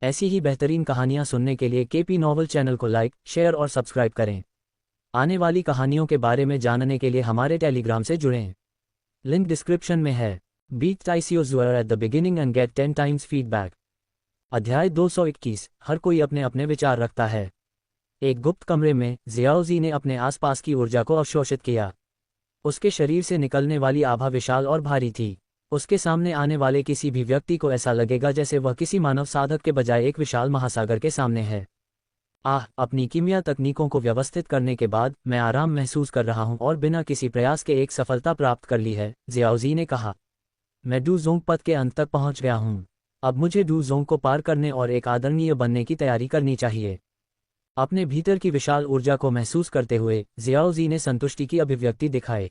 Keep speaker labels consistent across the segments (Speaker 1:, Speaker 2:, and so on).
Speaker 1: ऐसी ही बेहतरीन कहानियाँ सुनने के लिए केपी नॉवल चैनल को लाइक, शेयर और सब्सक्राइब करें। आने वाली कहानियों के बारे में जानने के लिए हमारे टेलीग्राम से जुड़ें। लिंक डिस्क्रिप्शन में है। बीट टाइसियोज at the beginning and get 10 times feedback. अध्याय 221। हर कोई अपने अपने विचार रखता है। एक गुप्त कमरे में जियाओजी ने अपने आसपास की ऊर्जा को अवशोषित किया। उसके शरीर से निकलने वाली आभा विशाल और भारी थी। उसके सामने आने वाले किसी भी व्यक्ति को ऐसा लगेगा जैसे वह किसी मानव साधक के बजाय एक विशाल महासागर के सामने है। अपनी कीमिया तकनीकों को व्यवस्थित करने के बाद मैं आराम महसूस कर रहा हूं और बिना किसी प्रयास के एक सफलता प्राप्त कर ली है, जियाओजी ने कहा। मैं डू जोंग पथ के अंत तक पहुंच गया हूं। अब मुझे डू जोंग को पार करने और एक आदरणीय बनने की तैयारी करनी चाहिए। अपने भीतर की विशाल ऊर्जा को महसूस करते हुए जियाओजी ने संतुष्टि की अभिव्यक्ति दिखाई।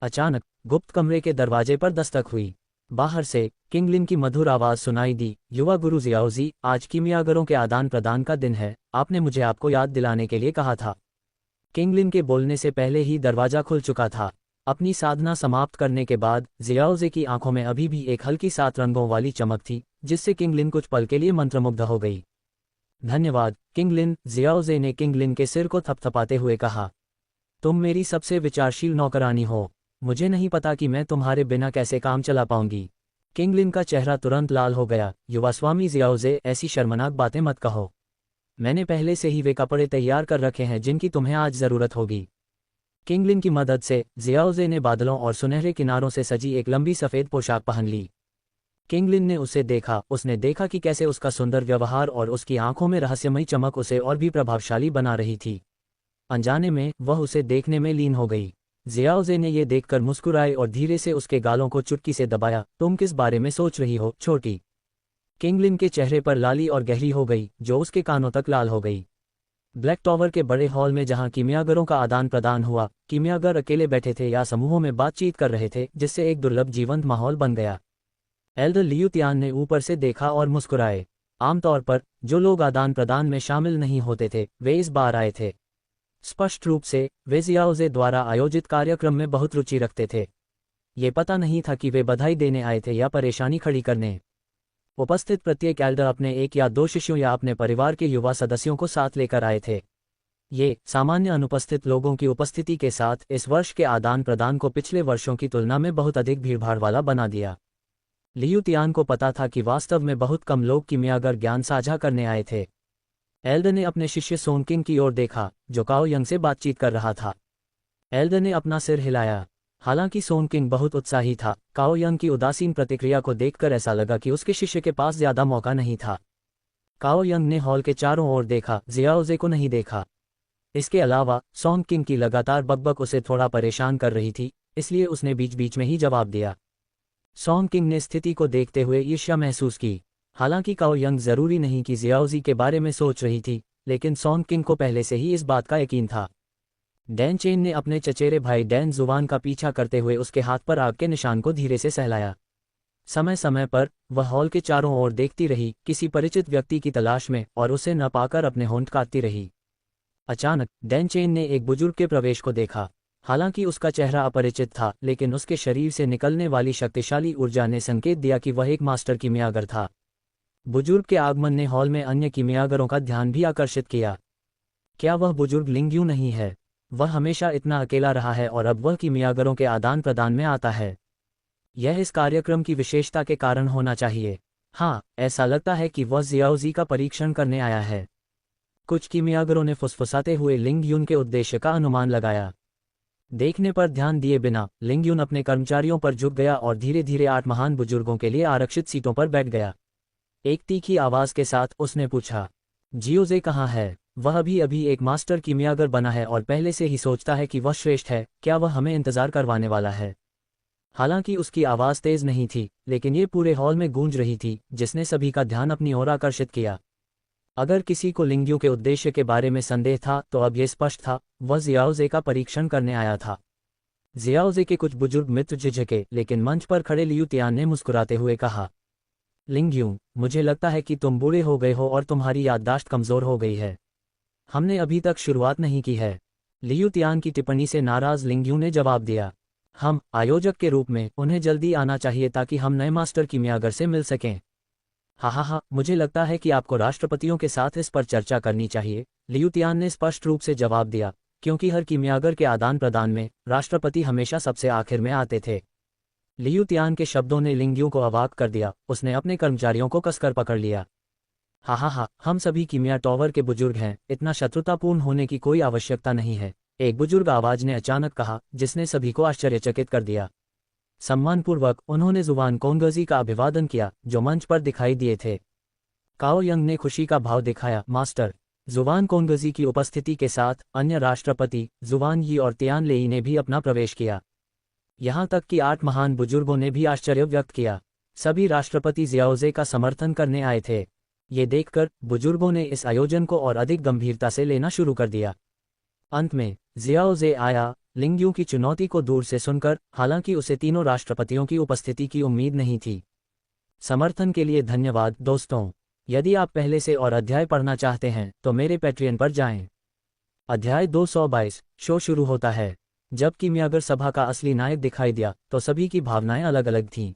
Speaker 1: अचानक गुप्त कमरे के दरवाजे पर दस्तक हुई। बाहर से किंगलिन की मधुर आवाज सुनाई दी। युवा गुरु जियाओजी, आज कीमियागरों के आदान प्रदान का दिन है। आपने मुझे आपको याद दिलाने के लिए कहा था। किंगलिन के बोलने से पहले ही दरवाजा खुल चुका था। अपनी साधना समाप्त करने के बाद जियाओजे की आंखों में अभी भी एक हल्की 7 रंगों वाली चमक थी, जिससे किंगलिन कुछ पल के लिए मंत्रमुग्ध हो गई। धन्यवाद किंगलिन, जियाओजे ने किंगलिन के सिर को थपथपाते हुए कहा। तुम मेरी सबसे विचारशील नौकरानी हो। मुझे नहीं पता कि मैं तुम्हारे बिना कैसे काम चला पाऊंगी। किंगलिन का चेहरा तुरंत लाल हो गया। युवा स्वामी जियाओजे, ऐसी शर्मनाक बातें मत कहो। मैंने पहले से ही वे कपड़े तैयार कर रखे हैं जिनकी तुम्हें आज जरूरत होगी। किंगलिन की मदद से जियाओजे ने बादलों और सुनहरे किनारों से सजी एक लंबी सफेद पोशाक पहन ली। किंगलिन ने उसे देखा। उसने देखा कि कैसे उसका सुंदर व्यवहार और उसकी आंखों में रहस्यमयी चमक उसे और भी प्रभावशाली बना रही थी। अनजाने में वह उसे देखने में लीन हो गई। जियाओजे ने यह देखकर मुस्कुराए और धीरे से उसके गालों को चुटकी से दबाया। तुम किस बारे में सोच रही हो, छोटी? किंगलिन के चेहरे पर लाली और गहरी हो गई, जो उसके कानों तक लाल हो गई। ब्लैक टॉवर के बड़े हॉल में जहां कीमियागरों का आदान प्रदान हुआ, कीमियागर अकेले बैठे थे या समूहों में बातचीत कर रहे थे, जिससे एक दुर्लभ जीवंत माहौल बन गया। एल्डर लियू तियान ने ऊपर से देखा और मुस्कुराए। आमतौर पर जो लोग आदान प्रदान में शामिल नहीं होते थे, वे इस बार आए थे। स्पष्ट रूप से वे जियाओजे द्वारा आयोजित कार्यक्रम में बहुत रुचि रखते थे। ये पता नहीं था कि वे बधाई देने आए थे या परेशानी खड़ी करने। उपस्थित प्रत्येक एल्डर अपने 1 या 2 शिष्यों या अपने परिवार के युवा सदस्यों को साथ लेकर आए थे। ये सामान्य अनुपस्थित लोगों की उपस्थिति के साथ इस वर्ष के आदान प्रदान को पिछले वर्षों की तुलना में बहुत अधिक भीड़भाड़ वाला बना दिया। लियू तियान को पता था कि वास्तव में बहुत कम लोग कीमियागर ज्ञान साझा करने आए थे। एल्डर ने अपने शिष्य सोनकिंग की ओर देखा, जो काओ यंग से बातचीत कर रहा था। एल्डर ने अपना सिर हिलाया। हालांकि सोनकिंग बहुत उत्साही था, काओ यंग की उदासीन प्रतिक्रिया को देखकर ऐसा लगा कि उसके शिष्य के पास ज्यादा मौका नहीं था। काओ यंग ने हॉल के चारों ओर देखा, जियाओजे को नहीं देखा। इसके अलावा सोनकिंग की लगातार बकबक उसे थोड़ा परेशान कर रही थी, इसलिए उसने बीच बीच में ही जवाब दिया। सोनकिंग ने स्थिति को देखते हुए ईर्ष्या महसूस की। हालांकि काओ यंग जरूरी नहीं कि जियाओजी के बारे में सोच रही थी, लेकिन सोनकिंग को पहले से ही इस बात का यकीन था। डैन चेन ने अपने चचेरे भाई डैन जुवान का पीछा करते हुए उसके हाथ पर आग के निशान को धीरे से सहलाया। समय समय पर वह हॉल के चारों ओर देखती रही, किसी परिचित व्यक्ति की तलाश में, और उसे न पाकर अपने होंठ काटती रही। अचानक डैन चेन ने एक बुजुर्ग के प्रवेश को देखा। हालांकि उसका चेहरा अपरिचित था, लेकिन उसके शरीर से निकलने वाली शक्तिशाली ऊर्जा ने संकेत दिया कि वह एक मास्टर कीमियागर था। बुजुर्ग के आगमन ने हॉल में अन्य कीमियागरों का ध्यान भी आकर्षित किया। क्या वह बुजुर्ग लिंगयू नहीं है? वह हमेशा इतना अकेला रहा है और अब वह कीमियागरों के आदान प्रदान में आता है। यह इस कार्यक्रम की विशेषता के कारण होना चाहिए। हाँ, ऐसा लगता है कि वह जियाओजी का परीक्षण करने आया है। कुछ कीमियागरों ने फुसफुसाते हुए लिंगयून के उद्देश्य का अनुमान लगाया। देखने पर ध्यान दिए बिना लिंगयून अपने कर्मचारियों पर झुक गया और धीरे धीरे 8 महान बुजुर्गों के लिए आरक्षित सीटों पर बैठ गया। एक तीखी आवाज के साथ उसने पूछा, जियोजे कहाँ है? वह अभी अभी एक मास्टर कीमियागर बना है और पहले से ही सोचता है कि वह श्रेष्ठ है। क्या वह हमें इंतजार करवाने वाला है? हालांकि उसकी आवाज तेज नहीं थी, लेकिन ये पूरे हॉल में गूंज रही थी, जिसने सभी का ध्यान अपनी ओर आकर्षित किया। अगर किसी को लिंगयू के उद्देश्य के बारे में संदेह था तो अब यह स्पष्ट था, वह जियाओजे का परीक्षण करने आया था। जियाओजे के कुछ बुजुर्ग मित्र झिझके, लेकिन मंच पर खड़े लियू तियान ने मुस्कुराते हुए कहा, लिंगयू, मुझे लगता है कि तुम बूढ़े हो गए हो और तुम्हारी याददाश्त कमजोर हो गई है। हमने अभी तक शुरुआत नहीं की है। लियू तियान की टिप्पणी से नाराज लिंगयू ने जवाब दिया, हम आयोजक के रूप में उन्हें जल्दी आना चाहिए ताकि हम नए मास्टर कीमियागर से मिल सकें। हा, मुझे लगता है कि आपको राष्ट्रपतियों के साथ इस पर चर्चा करनी चाहिए, लियू तियान ने स्पष्ट रूप से जवाब दिया, क्योंकि हर कीमियागर के आदान प्रदान में राष्ट्रपति हमेशा सबसे आखिर में आते थे। लियू तियान के शब्दों ने लिंग यू को अवाक कर दिया, उसने अपने कर्मचारियों को कसकर पकड़ लिया। हा, हम सभी कीमिया टॉवर के बुजुर्ग हैं, इतना शत्रुतापूर्ण होने की कोई आवश्यकता नहीं है, एक बुजुर्ग आवाज ने अचानक कहा, जिसने सभी को आश्चर्यचकित कर दिया। सम्मानपूर्वक उन्होंने जुवान कोंगजी का अभिवादन किया, जो मंच पर दिखाई दिए थे। काओ यंग ने खुशी का भाव दिखाया, मास्टर। जुवान कोंगजी की उपस्थिति के साथ अन्य राष्ट्रपति जुवान यी और तियान लेई ने भी अपना प्रवेश किया। यहाँ तक कि 8 महान बुजुर्गों ने भी आश्चर्य व्यक्त किया। सभी राष्ट्रपति जियाओजे का समर्थन करने आए थे। ये देखकर बुजुर्गों ने इस आयोजन को और अधिक गंभीरता से लेना शुरू कर दिया। अंत में जियाओजे आया, लिंग यू की चुनौती को दूर से सुनकर, हालांकि उसे तीनों राष्ट्रपतियों की उपस्थिति की उम्मीद नहीं थी। समर्थन के लिए धन्यवाद दोस्तों। यदि आप पहले से और अध्याय पढ़ना चाहते हैं तो मेरे पैट्रियन पर जाएं। अध्याय 222 शो शुरू होता है। जब कीमियागर सभा का असली नायक दिखाई दिया तो सभी की भावनाएं अलग अलग थीं।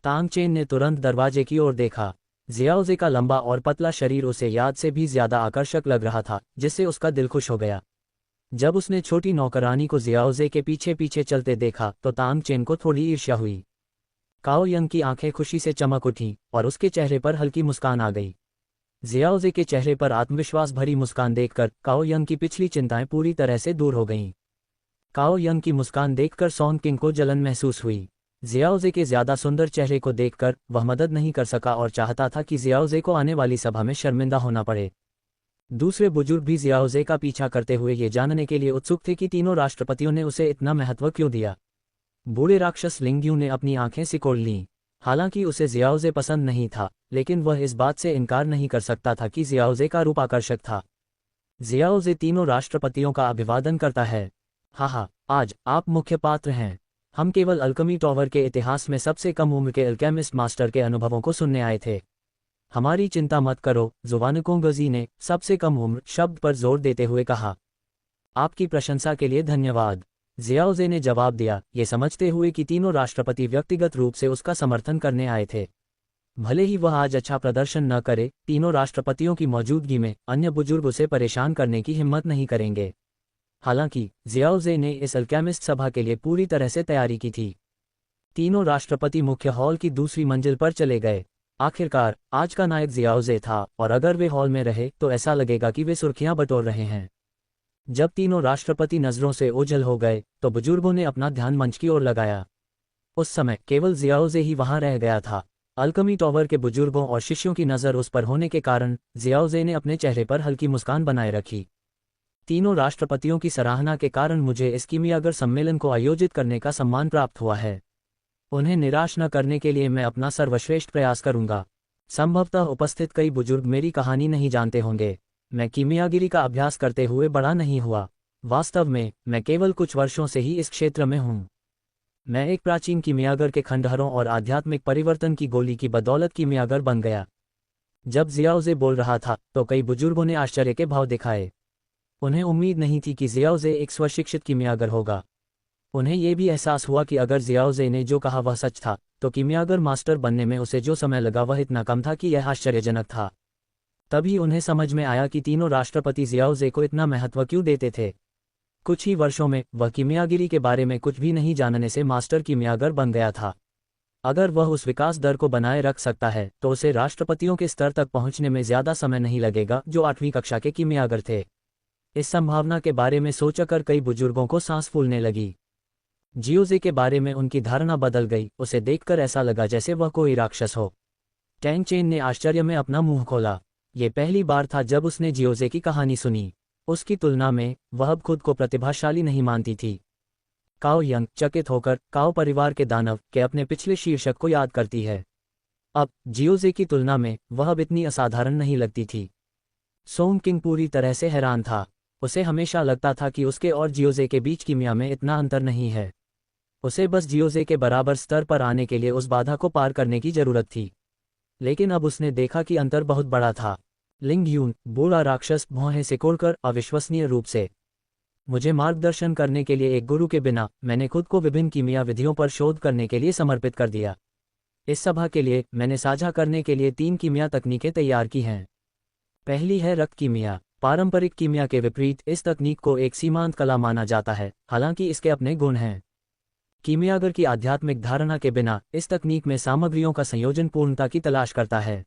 Speaker 1: तांग चेन ने तुरंत दरवाजे की ओर देखा। जियाओजे का लंबा और पतला शरीर उसे याद से भी ज्यादा आकर्षक लग रहा था, जिससे उसका दिल खुश हो गया। जब उसने छोटी नौकरानी को जियाओजे के पीछे पीछे चलते देखा तो तांग चेन को थोड़ी ईर्ष्या हुई। काओ यंग की आंखें खुशी से चमक उठीं और उसके चेहरे पर हल्की मुस्कान आ गई। जियाओजे के चेहरे पर आत्मविश्वास भरी मुस्कान देखकर काओ यंग की पिछली चिंताएं पूरी तरह से दूर हो गईं। काओ यंग की मुस्कान देखकर सॉन्ग किंग को जलन महसूस हुई। जियाओजे के ज्यादा सुंदर चेहरे को देखकर वह मदद नहीं कर सका और चाहता था कि जियाओजे को आने वाली सभा में शर्मिंदा होना पड़े। दूसरे बुजुर्ग भी जियाओजे का पीछा करते हुए ये जानने के लिए उत्सुक थे कि तीनों राष्ट्रपतियों ने उसे इतना महत्व क्यों दिया। बूढ़े राक्षस लिंग यू ने अपनी आंखें सिकोड़ लीं। हालांकि उसे जियाओजे पसंद नहीं था, लेकिन वह इस बात से इनकार नहीं कर सकता था कि जियाओजे का रूप आकर्षक था। जियाओजे तीनों राष्ट्रपतियों का अभिवादन करता है। हा, आज आप मुख्य पात्र हैं। हम केवल अल्केमी टॉवर के इतिहास में सबसे कम उम्र के अल्केमिस्ट मास्टर के अनुभवों को सुनने आए थे। हमारी चिंता मत करो, जुवान कोंगजी ने सबसे कम उम्र शब्द पर जोर देते हुए कहा। आपकी प्रशंसा के लिए धन्यवाद, जियाओजे ने जवाब दिया, ये समझते हुए कि तीनों राष्ट्रपति व्यक्तिगत रूप से उसका समर्थन करने आए थे। भले ही वह आज अच्छा प्रदर्शन न करे, तीनों राष्ट्रपतियों की मौजूदगी में अन्य बुजुर्ग उसे परेशान करने की हिम्मत नहीं करेंगे। हालांकि जियाओजे ने इस अल्केमिस्ट सभा के लिए पूरी तरह से तैयारी की थी। तीनों राष्ट्रपति मुख्य हॉल की दूसरी मंजिल पर चले गए। आखिरकार आज का नायक जियाओजे था और अगर वे हॉल में रहे तो ऐसा लगेगा कि वे सुर्खियां बटोर रहे हैं। जब तीनों राष्ट्रपति नजरों से ओझल हो गए तो बुजुर्गों ने अपना ध्यान मंच की ओर लगाया। उस समय केवल जियाओजे ही वहां रह गया था। अल्केमी टॉवर के बुजुर्गों और शिष्यों की नज़र उस पर होने के कारण जियाओजे ने अपने चेहरे पर हल्की मुस्कान बनाए रखी। तीनों राष्ट्रपतियों की सराहना के कारण मुझे इस कीमियागर सम्मेलन को आयोजित करने का सम्मान प्राप्त हुआ है। उन्हें निराश न करने के लिए मैं अपना सर्वश्रेष्ठ प्रयास करूंगा। संभवतः उपस्थित कई बुजुर्ग मेरी कहानी नहीं जानते होंगे। मैं कीमियागिरी का अभ्यास करते हुए बड़ा नहीं हुआ। वास्तव में मैं केवल कुछ वर्षों से ही इस क्षेत्र में हूं। मैं एक प्राचीन कीमियागर के खंडहरों और आध्यात्मिक परिवर्तन की गोली की बदौलत कीमियागर बन गया। जब जियाओजे बोल रहा था तो कई बुजुर्गों ने आश्चर्य के भाव दिखाए। उन्हें उम्मीद नहीं थी कि जियाओजे एक स्वशिक्षित कीमियागर होगा। उन्हें यह भी एहसास हुआ कि अगर जियाओजे ने जो कहा वह सच था तो कीमियागर मास्टर बनने में उसे जो समय लगा वह इतना कम था कि यह आश्चर्यजनक था। तभी उन्हें समझ में आया कि तीनों राष्ट्रपति जियाओजे को इतना महत्व क्यों देते थे। कुछ ही वर्षों में वह कीमियागिरी के बारे में कुछ भी नहीं जानने से मास्टर कीमियागर बन गया था। अगर वह उस विकास दर को बनाए रख सकता है तो उसे राष्ट्रपतियों के स्तर तक पहुंचने में ज्यादा समय नहीं लगेगा जो 8वीं कक्षा के कीमियागर थे। इस संभावना के बारे में सोचकर कई बुजुर्गों को सांस फूलने लगी। जियोजे के बारे में उनकी धारणा बदल गई। उसे देखकर ऐसा लगा जैसे वह कोई राक्षस हो। टैंग चेन ने आश्चर्य में अपना मुंह खोला। ये पहली बार था जब उसने जियोजे की कहानी सुनी। उसकी तुलना में वह अब खुद को प्रतिभाशाली नहीं मानती थी। काओ यंग चकित होकर काओ परिवार के दानव के अपने पिछले शीर्षक को याद करती है। अब जियोजे की तुलना में वह अब इतनी असाधारण नहीं लगती थी। सोंग किंग पूरी तरह से हैरान था। उसे हमेशा लगता था कि उसके और जियोजे के बीच कीमिया में इतना अंतर नहीं है। उसे बस जियोजे के बराबर स्तर पर आने के लिए उस बाधा को पार करने की जरूरत थी। लेकिन अब उसने देखा कि अंतर बहुत बड़ा था। लिंग यून बूढ़ा राक्षस भौहें सिकोड़कर अविश्वसनीय रूप से, मुझे मार्गदर्शन करने के लिए एक गुरु के बिना मैंने खुद को विभिन्न कीमिया विधियों पर शोध करने के लिए समर्पित कर दिया। इस सभा के लिए मैंने साझा करने के लिए 3 कीमिया तकनीकें तैयार की हैं। पहली है रक्त कीमिया। पारंपरिक कीमिया के विपरीत इस तकनीक को एक सीमांत कला माना जाता है, हालांकि इसके अपने गुण हैं। कीमियागर की आध्यात्मिक धारणा के बिना इस तकनीक में सामग्रियों का संयोजन पूर्णता की तलाश करता है,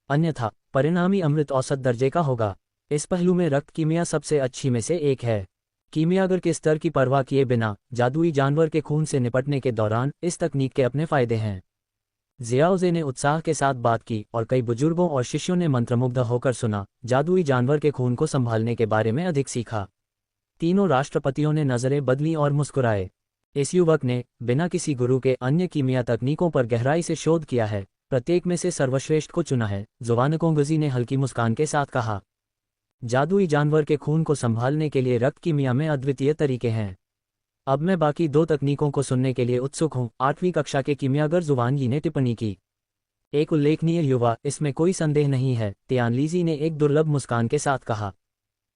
Speaker 1: अन्यथा परिणामी अमृत औसत दर्जे का होगा। इस पहलू में रक्त कीमिया सबसे अच्छी में से एक है। कीमियागर के स्तर की परवाह किए बिना जादुई जानवर के खून से निपटने के दौरान इस तकनीक के अपने फायदे हैं। जियाओजे ने उत्साह के साथ बात की और कई बुजुर्गों और शिष्यों ने मंत्रमुग्ध होकर सुना, जादुई जानवर के खून को संभालने के बारे में अधिक सीखा। तीनों राष्ट्रपतियों ने नजरें बदलीं और मुस्कुराए। इस युवक ने बिना किसी गुरु के अन्य कीमिया तकनीकों पर गहराई से शोध किया है, प्रत्येक में से सर्वश्रेष्ठ को चुना है। ज़ुवानकोंगजी ने हल्की मुस्कान के साथ कहा, जादुई जानवर के खून को संभालने के लिए रक्त कीमिया में अद्वितीय तरीके हैं। अब मैं बाकी 2 तकनीकों को सुनने के लिए उत्सुक हूँ। 8वीं कक्षा के कीमियागर जुवान यी ने टिप्पणी की। एक उल्लेखनीय युवा, इसमें कोई संदेह नहीं है, तियानलीजी ने एक दुर्लभ मुस्कान के साथ कहा।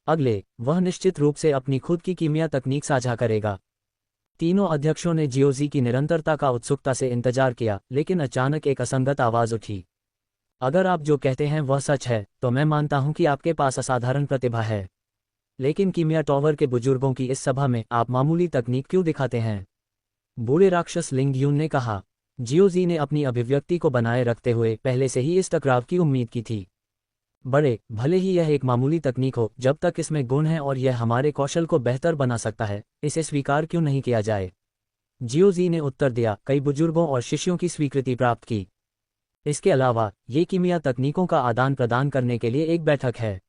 Speaker 1: अगले, वह निश्चित रूप से अपनी खुद की कीमिया तकनीक साझा करेगा। तीनों अध्यक्षों ने जियोजी की निरंतरता का उत्सुकता से इंतजार किया, लेकिन अचानक एक असंगत आवाज उठी। अगर आप जो कहते हैं वह सच है, तो मैं मानता हूं कि आपके पास असाधारण प्रतिभा है। लेकिन कीमिया टॉवर के बुजुर्गों की इस सभा में आप मामूली तकनीक क्यों दिखाते हैं? बूढ़े राक्षस लिंग यून ने कहा। जियोजी ने अपनी अभिव्यक्ति को बनाए रखते हुए पहले से ही इस टकराव की उम्मीद की थी। बड़े, भले ही यह एक मामूली तकनीक हो, जब तक इसमें गुण है और यह हमारे कौशल को बेहतर बना सकता है, इसे स्वीकार क्यों नहीं किया जाए? जियोजी ने उत्तर दिया, कई बुजुर्गों और शिष्यों की स्वीकृति प्राप्त की। इसके अलावा ये कीमिया तकनीकों का आदान प्रदान करने के लिए एक बैठक है।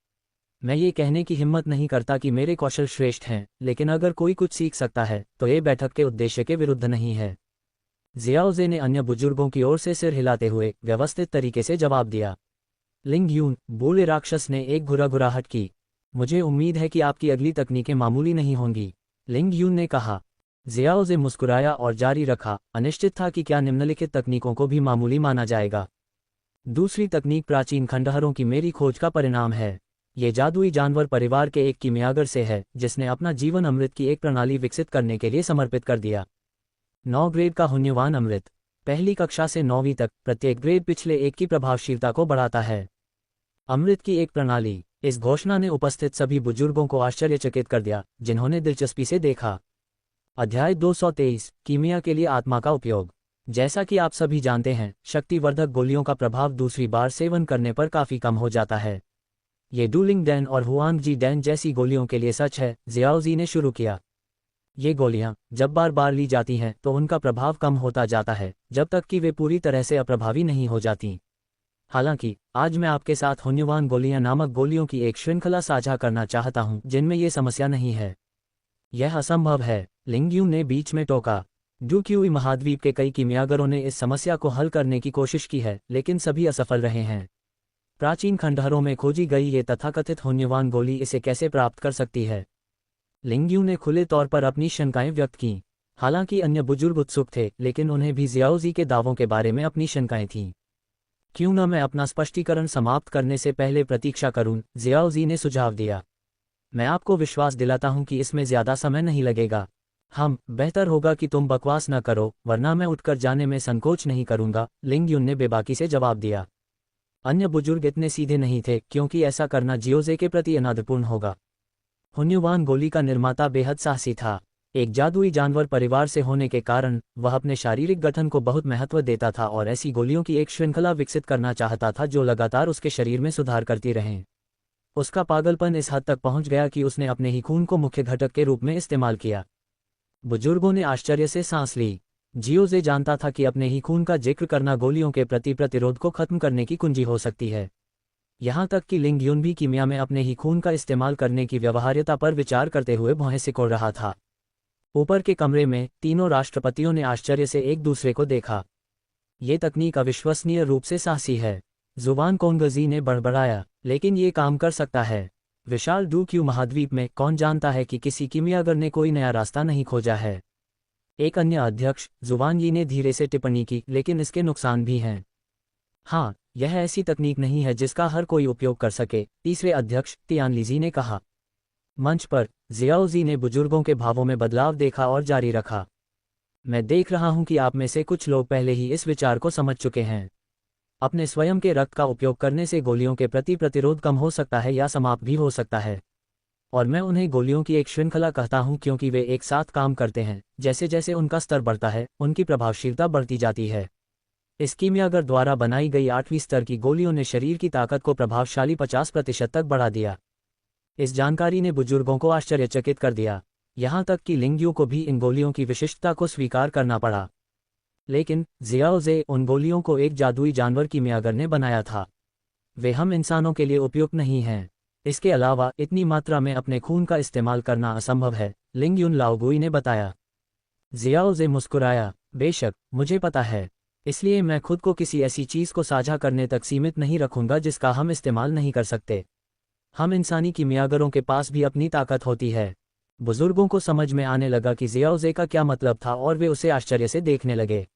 Speaker 1: मैं ये कहने की हिम्मत नहीं करता कि मेरे कौशल श्रेष्ठ हैं, लेकिन अगर कोई कुछ सीख सकता है तो ये बैठक के उद्देश्य के विरुद्ध नहीं है। जियाओजे ने अन्य बुजुर्गों की ओर से सिर हिलाते हुए व्यवस्थित तरीके से जवाब दिया। लिंग यून, बूढ़े राक्षस ने एक घुराघुराहट की। मुझे उम्मीद है कि आपकी अगली तकनीकें मामूली नहीं होंगी, लिंग यून ने कहा। जियाओजे मुस्कुराया और जारी रखा, अनिश्चित था कि क्या निम्नलिखित तकनीकों को भी मामूली माना जाएगा। दूसरी तकनीक प्राचीन खंडहरों की मेरी खोज का परिणाम है। ये जादुई जानवर परिवार के एक कीमियागर से है, जिसने अपना जीवन अमृत की एक प्रणाली विकसित करने के लिए समर्पित कर दिया। 9 ग्रेड का हुन्यवान अमृत। पहली कक्षा से 9वीं तक प्रत्येक ग्रेड पिछले एक की प्रभावशीलता को बढ़ाता है। अमृत की एक प्रणाली। इस घोषणा ने उपस्थित सभी बुजुर्गों को आश्चर्यचकित कर दिया, जिन्होंने दिलचस्पी से देखा। अध्याय 223, कीमिया के लिए आत्मा का उपयोग। जैसा कि आप सभी जानते हैं, शक्तिवर्धक गोलियों का प्रभाव दूसरी बार सेवन करने पर काफी कम हो जाता है। ये डूलिंग डैन और हुआंगजी डैन जैसी गोलियों के लिए सच है। जियाओजी ने शुरू किया। ये गोलियां जब बार बार ली जाती हैं तो उनका प्रभाव कम होता जाता है, जब तक कि वे पूरी तरह से अप्रभावी नहीं हो जाती। हालांकि आज मैं आपके साथ हुन्यवान गोलियां नामक गोलियों की एक श्रृंखला साझा करना चाहता हूं, जिनमें ये समस्या नहीं है। यह असंभव है, लिंगयू ने बीच में टोका। डूक्यूई महाद्वीप के कई कीमियागरों ने इस समस्या को हल करने की कोशिश की है, लेकिन सभी असफल रहे हैं। प्राचीन खंडहरों में खोजी गई ये तथाकथित हुन्यवान गोली इसे कैसे प्राप्त कर सकती है? लिंगयू ने खुले तौर पर अपनी शंकाएं व्यक्त कीं। हालांकि अन्य बुजुर्ग उत्सुक थे, लेकिन उन्हें भी जियाओजी के दावों के बारे में अपनी शंकाएं थीं। क्यों न मैं अपना स्पष्टीकरण समाप्त करने से पहले प्रतीक्षा करूं, जियाओजी ने सुझाव दिया। मैं आपको विश्वास दिलाता हूं कि इसमें ज्यादा समय नहीं लगेगा। बेहतर होगा कि तुम बकवास न करो, वरना मैं उठकर जाने में संकोच नहीं करूंगा, लिंगयून ने बेबाकी से जवाब दिया। अन्य बुजुर्ग इतने सीधे नहीं थे, क्योंकि ऐसा करना जियोजे के प्रति अनादरपूर्ण होगा। हुन्यवान गोली का निर्माता बेहद साहसी था। एक जादुई जानवर परिवार से होने के कारण वह अपने शारीरिक गठन को बहुत महत्व देता था और ऐसी गोलियों की एक श्रृंखला विकसित करना चाहता था जो लगातार उसके शरीर में सुधार करती रहें। उसका पागलपन इस हद तक पहुंच गया कि उसने अपने ही खून को मुख्य घटक के रूप में इस्तेमाल किया। बुजुर्गों ने आश्चर्य से सांस ली। जियोजे जानता था कि अपने ही खून का जिक्र करना गोलियों के प्रति प्रतिरोध को खत्म करने की कुंजी हो सकती है। यहाँ तक कि लिंगयून भी कीमिया में अपने ही खून का इस्तेमाल करने की व्यवहार्यता पर विचार करते हुए भौहें सिकोड़ रहा था। ऊपर के कमरे में तीनों राष्ट्रपतियों ने आश्चर्य से एक दूसरे को देखा। ये तकनीक अविश्वसनीय रूप से साहसी है, ज़ुवानकोंगजी ने बड़बड़ाया, लेकिन ये काम कर सकता है। विशाल डूक्यू महाद्वीप में कौन जानता है कि किसी कीमियागर ने कोई नया रास्ता नहीं खोजा है। एक अन्य अध्यक्ष जुवान यी ने धीरे से टिप्पणी की, लेकिन इसके नुकसान भी हैं। हाँ, यह ऐसी तकनीक नहीं है जिसका हर कोई उपयोग कर सके, तीसरे अध्यक्ष तियानलीजी ने कहा। मंच पर जियाओजी ने बुजुर्गों के भावों में बदलाव देखा और जारी रखा। मैं देख रहा हूं कि आप में से कुछ लोग पहले ही इस विचार को समझ चुके हैं। अपने स्वयं के रक्त का उपयोग करने से गोलियों के प्रति प्रतिरोध कम हो सकता है या समाप्त भी हो सकता है। और मैं उन्हें गोलियों की एक श्रृंखला कहता हूं क्योंकि वे एक साथ काम करते हैं। जैसे जैसे उनका स्तर बढ़ता है, उनकी प्रभावशीलता बढ़ती जाती है। इस कीमियागर द्वारा बनाई गई 8वीं स्तर की गोलियों ने शरीर की ताकत को प्रभावशाली 50% तक बढ़ा दिया। इस जानकारी ने बुजुर्गों को आश्चर्यचकित कर दिया, यहाँ तक कि लिंगयू को भी इन गोलियों की विशिष्टता को स्वीकार करना पड़ा। लेकिन जियाओ जे उन गोलियों को एक जादुई जानवर कीमियागर ने बनाया था। वे हम इंसानों के लिए उपयुक्त नहीं हैं। इसके अलावा इतनी मात्रा में अपने खून का इस्तेमाल करना असंभव है, लिंगयुन लाओगुई ने बताया। जियाओ जे मुस्कुराया, बेशक, मुझे पता है। इसलिए मैं खुद को किसी ऐसी चीज़ को साझा करने तक सीमित नहीं रखूंगा जिसका हम इस्तेमाल नहीं कर सकते। हम इंसानी कीमियागरों के पास भी अपनी ताकत होती है। बुजुर्गों को समझ में आने लगा कि जियाओ जे का क्या मतलब था और वे उसे आश्चर्य से देखने लगे।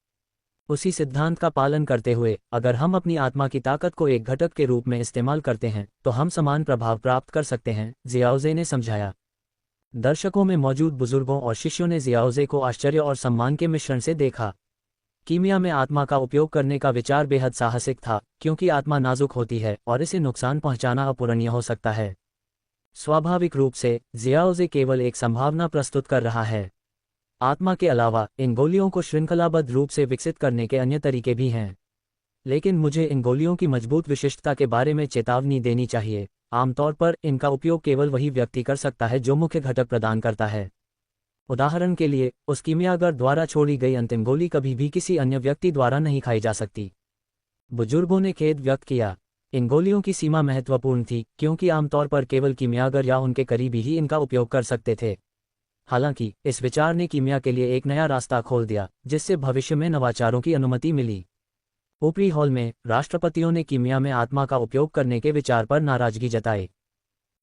Speaker 1: उसी सिद्धांत का पालन करते हुए, अगर हम अपनी आत्मा की ताकत को एक घटक के रूप में इस्तेमाल करते हैं तो हम समान प्रभाव प्राप्त कर सकते हैं, जियाओ जे ने समझाया। दर्शकों में मौजूद बुजुर्गों और शिष्यों ने जियाओ जे को आश्चर्य और सम्मान के मिश्रण से देखा। कीमिया में आत्मा का उपयोग करने का विचार बेहद साहसिक था, क्योंकि आत्मा नाजुक होती है और इसे नुकसान पहुंचाना अपूरणीय हो सकता है। स्वाभाविक रूप से जियाओ जे केवल एक संभावना प्रस्तुत कर रहा है। आत्मा के अलावा इन गोलियों को श्रृंखलाबद्ध रूप से विकसित करने के अन्य तरीके भी हैं। लेकिन मुझे इन गोलियों की मजबूत विशिष्टता के बारे में चेतावनी देनी चाहिए। आमतौर पर इनका उपयोग केवल वही व्यक्ति कर सकता है जो मुख्य घटक प्रदान करता है। उदाहरण के लिए, उस कीमियागर द्वारा छोड़ी गई अंतिम गोली कभी भी किसी अन्य व्यक्ति द्वारा नहीं खाई जा सकती। बुजुर्गों ने खेद व्यक्त किया। इन गोलियों की सीमा महत्वपूर्ण थी, क्योंकि आमतौर पर केवल कीमियागर या उनके करीबी ही इनका उपयोग कर सकते थे। हालांकि इस विचार ने कीमिया के लिए एक नया रास्ता खोल दिया, जिससे भविष्य में नवाचारों की अनुमति मिली। ऊपरी हॉल में राष्ट्रपतियों ने कीमिया में आत्मा का उपयोग करने के विचार पर नाराजगी जताई।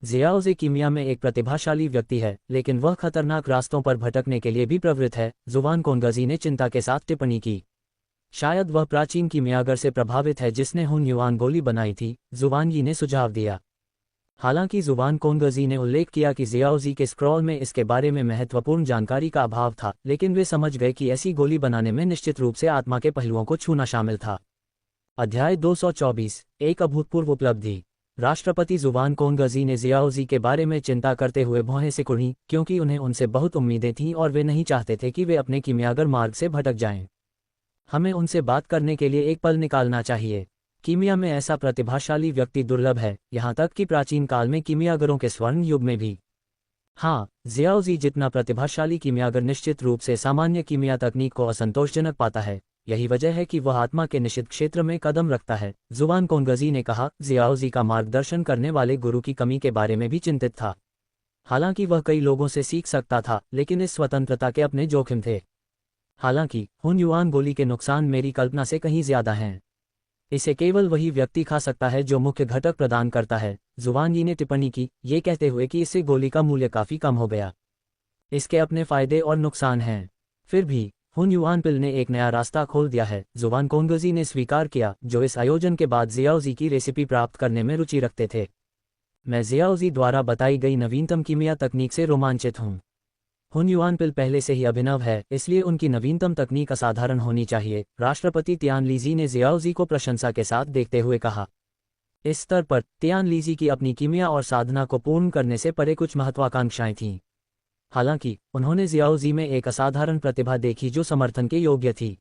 Speaker 1: जियाओ जे कीमिया में एक प्रतिभाशाली व्यक्ति है, लेकिन वह खतरनाक रास्तों पर भटकने के लिए भी प्रवृत्त है, जुवान कोनगजी ने चिंता के साथ टिप्पणी की। शायद वह प्राचीन कीमियागर से प्रभावित है जिसने हुन युआन गोली बनाई थी, जुवान यी ने सुझाव दिया। हालांकि जुवान कोनगजी ने उल्लेख किया कि जियाओ जी के स्क्रॉल में इसके बारे में महत्वपूर्ण जानकारी का अभाव था, लेकिन वे समझ गए कि ऐसी गोली बनाने में निश्चित रूप से आत्मा के पहलुओं को छूना शामिल था। अध्याय 224, एक अभूतपूर्व उपलब्धि। राष्ट्रपति जुवान कोनगजी ने जियाओ जी के बारे में चिंता करते हुए भौहें सिकुड़ी, क्योंकि उन्हें उनसे बहुत उम्मीदें थीं और वे नहीं चाहते थे कि वे अपने कीमियागर मार्ग से भटक जाएं। हमें उनसे बात करने के लिए एक पल निकालना चाहिए। कीमिया में ऐसा प्रतिभाशाली व्यक्ति दुर्लभ है, यहाँ तक कि प्राचीन काल में कीमियागरों के स्वर्ण युग में भी। हाँ, जियाओ जी जितना प्रतिभाशाली कीमियागर निश्चित रूप से सामान्य कीमिया तकनीक को असंतोषजनक पाता है। यही वजह है कि वह आत्मा के निषिद्ध क्षेत्र में कदम रखता है, जुवान कोनगजी ने कहा। जियाओ जी का मार्गदर्शन करने वाले गुरु की कमी के बारे में भी चिंतित था। हालांकि वह कई लोगों से सीख सकता था, लेकिन इस स्वतंत्रता के अपने जोखिम थे। हालांकि हुन युआन गोली के नुकसान मेरी कल्पना से कहीं ज्यादा हैं। इसे केवल वही व्यक्ति खा सकता है जो मुख्य घटक प्रदान करता है, जुवान यी ने टिप्पणी की, ये कहते हुए कि इससे गोली का मूल्य काफी कम हो गया। इसके अपने फायदे और नुकसान हैं। फिर भी हुन युआन पिल ने एक नया रास्ता खोल दिया है, जुवान कोनगजी ने स्वीकार किया, जो इस आयोजन के बाद जियाओ जी की रेसिपी प्राप्त करने में रुचि रखते थे। मैं जियाओ जी द्वारा बताई गई नवीनतम कीमिया तकनीक से रोमांचित हूँ। हुन युआन पिल पहले से ही अभिनव है, इसलिए उनकी नवीनतम तकनीक असाधारण होनी चाहिए, राष्ट्रपति तियान लीजी ने जियाओ जी को प्रशंसा के साथ देखते हुए कहा। इस स्तर पर तियान लीजी की अपनी कीमिया और साधना को पूर्ण करने से परे कुछ महत्वाकांक्षाएं थीं। हालांकि उन्होंने जियाओ जी में एक असाधारण प्रतिभा देखी जो समर्थन के योग्य थी।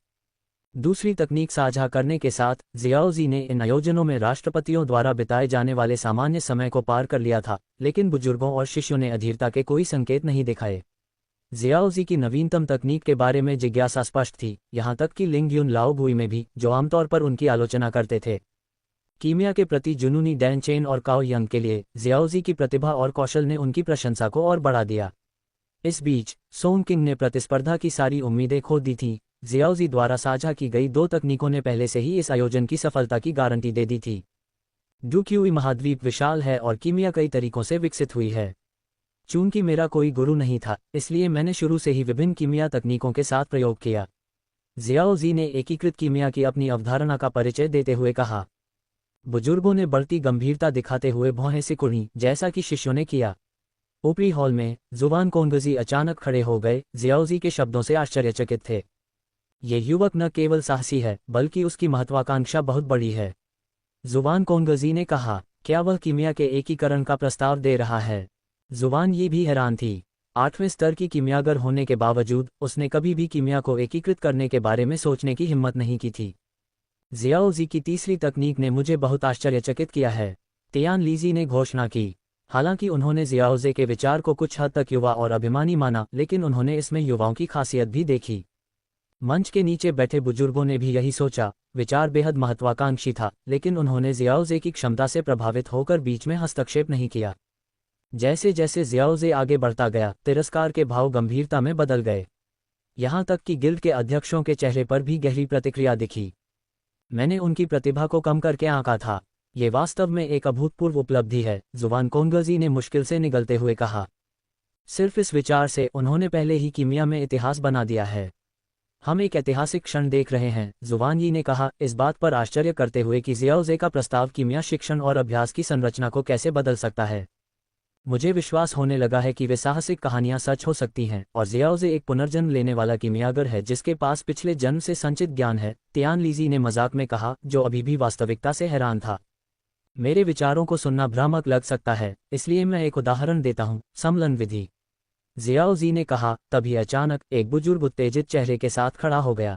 Speaker 1: दूसरी तकनीक साझा करने के साथ जियाओ जी ने इन आयोजनों में राष्ट्रपतियों द्वारा बिताए जाने वाले सामान्य समय को पार कर लिया था, लेकिन बुजुर्गों और शिष्यों ने अधीरता के कोई संकेत नहीं दिखाए। जियाओ जी की नवीनतम तकनीक के बारे में जिज्ञासा स्पष्ट थी, यहाँ तक कि लिंगयुन लाओगुई में भी, जो आमतौर पर उनकी आलोचना करते थे। कीमिया के प्रति जुनूनी डैन चेन और काओ यंग के लिए जियाओ जी की प्रतिभा और कौशल ने उनकी प्रशंसा को और बढ़ा दिया। इस बीच सोंग किंग ने प्रतिस्पर्धा की सारी उम्मीदें खो दी थीं। जियाओ जी द्वारा साझा की गई 2 तकनीकों ने पहले से ही इस आयोजन की सफलता की गारंटी दे दी थी। डुक्यूई महाद्वीप विशाल है और कीमिया कई तरीकों से विकसित हुई है। चूंकि मेरा कोई गुरु नहीं था, इसलिए मैंने शुरू से ही विभिन्न कीमिया तकनीकों के साथ प्रयोग किया। जियाओ जी ने एकीकृत कीमिया की अपनी अवधारणा का परिचय देते हुए कहा। बुजुर्गों ने बढ़ती गंभीरता दिखाते हुए भौहें सिकुड़ी, जैसा कि शिष्यों ने किया। ऊपरी हॉल में जुवान कोनगजी अचानक खड़े हो गए, जियाओ जी के शब्दों से आश्चर्यचकित थे। ये युवक न केवल साहसी है बल्कि उसकी महत्वाकांक्षा बहुत बड़ी है। जुबान कोंगजी ने कहा, क्या वह कीमिया के एकीकरण का प्रस्ताव दे रहा है? जुबान ये भी हैरान थी। 8वें स्तर की कीमियागर होने के बावजूद उसने कभी भी कीमिया को एकीकृत करने के बारे में सोचने की हिम्मत नहीं की थी। जियाओजी की तीसरी तकनीक ने मुझे बहुत आश्चर्यचकित किया है, तियान लीजी ने घोषणा की। हालांकि उन्होंने जियाओजे के विचार को कुछ हद तक युवा और अभिमानी माना, लेकिन उन्होंने इसमें युवाओं की खासियत भी देखी। मंच के नीचे बैठे बुजुर्गों ने भी यही सोचा। विचार बेहद महत्वाकांक्षी था, लेकिन उन्होंने जियाओजे की क्षमता से प्रभावित होकर बीच में हस्तक्षेप नहीं किया। जैसे जैसे जियाओजे आगे बढ़ता गया, तिरस्कार के भाव गंभीरता में बदल गए। यहाँ तक कि गिल्ड के अध्यक्षों के चेहरे पर भी गहरी प्रतिक्रिया दिखी। मैंने उनकी प्रतिभा को कम करके आंका था। ये वास्तव में एक अभूतपूर्व उपलब्धि है, जुबान कोंगजी ने मुश्किल से निगलते हुए कहा। सिर्फ इस विचार से उन्होंने पहले ही कीमिया में इतिहास बना दिया है। हम एक ऐतिहासिक क्षण देख रहे हैं, जुबान यी ने कहा, इस बात पर आश्चर्य करते हुए कि जियाओजे का प्रस्ताव कीमिया शिक्षण और अभ्यास की संरचना को कैसे बदल सकता है। मुझे विश्वास होने लगा है कि वे साहसिक कहानियां सच हो सकती हैं और जियाओजे एक पुनर्जन्म लेने वाला कीमियागर है जिसके पास पिछले जन्म से संचित ज्ञान है, तियान लीजी ने मजाक में कहा, जो अभी भी वास्तविकता से हैरान था। मेरे विचारों को सुनना भ्रामक लग सकता है, इसलिए मैं एक उदाहरण देता हूँ, समलन विधि। जियाओजी ने कहा। तभी अचानक एक बुजुर्ग उत्तेजित चेहरे के साथ खड़ा हो गया।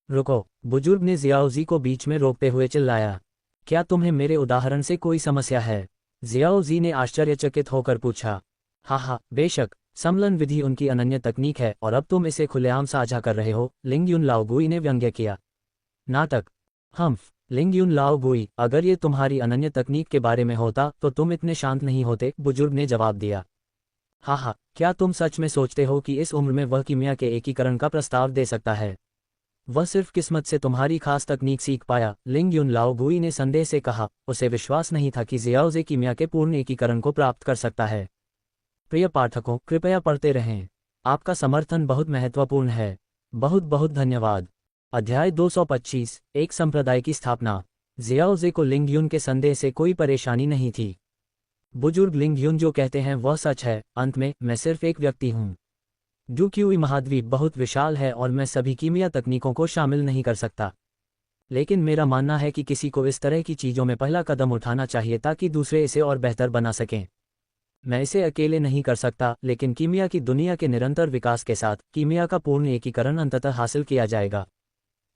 Speaker 1: रुको, बुजुर्ग ने जियाओजी को बीच में रोकते हुए चिल्लाया। क्या तुम्हें मेरे उदाहरण से कोई समस्या है? जियाओजी ने आश्चर्यचकित होकर पूछा। हाँ, बेशक, समलन विधि उनकी अनन्य तकनीक है और अब तुम इसे खुलेआम साझा कर रहे हो, लिंग युन लाओगुई ने व्यंग्य किया। नाटक। हम्फ, लिंग युन लाओगुई, अगर ये तुम्हारी अनन्य तकनीक के बारे में होता तो तुम इतने शांत नहीं होते, बुजुर्ग ने जवाब दिया। हाँ, क्या तुम सच में सोचते हो कि इस उम्र में वह कीमिया के एकीकरण का प्रस्ताव दे सकता है? वह सिर्फ किस्मत से तुम्हारी खास तकनीक सीख पाया, लिंग युन लाओगुई ने संदेह से कहा। उसे विश्वास नहीं था कि जियाओजे कीमिया के पूर्ण एकीकरण को प्राप्त कर सकता है। प्रिय पाठकों, कृपया पढ़ते रहें। आपका समर्थन बहुत महत्वपूर्ण है। बहुत बहुत धन्यवाद। अध्याय 225, एक संप्रदाय की स्थापना। जियाओजे को लिंग युन के संदेह से कोई परेशानी नहीं थी। बुजुर्ग लिंग युन जो कहते हैं वह सच है, अंत में मैं सिर्फ एक व्यक्ति हूँ। डूक्यूई महाद्वीप बहुत विशाल है और मैं सभी कीमिया तकनीकों को शामिल नहीं कर सकता। लेकिन मेरा मानना है कि किसी को इस तरह की चीज़ों में पहला कदम उठाना चाहिए ताकि दूसरे इसे और बेहतर बना सकें। मैं इसे अकेले नहीं कर सकता, लेकिन कीमिया की दुनिया के निरंतर विकास के साथ कीमिया का पूर्ण एकीकरण अंततः हासिल किया जाएगा।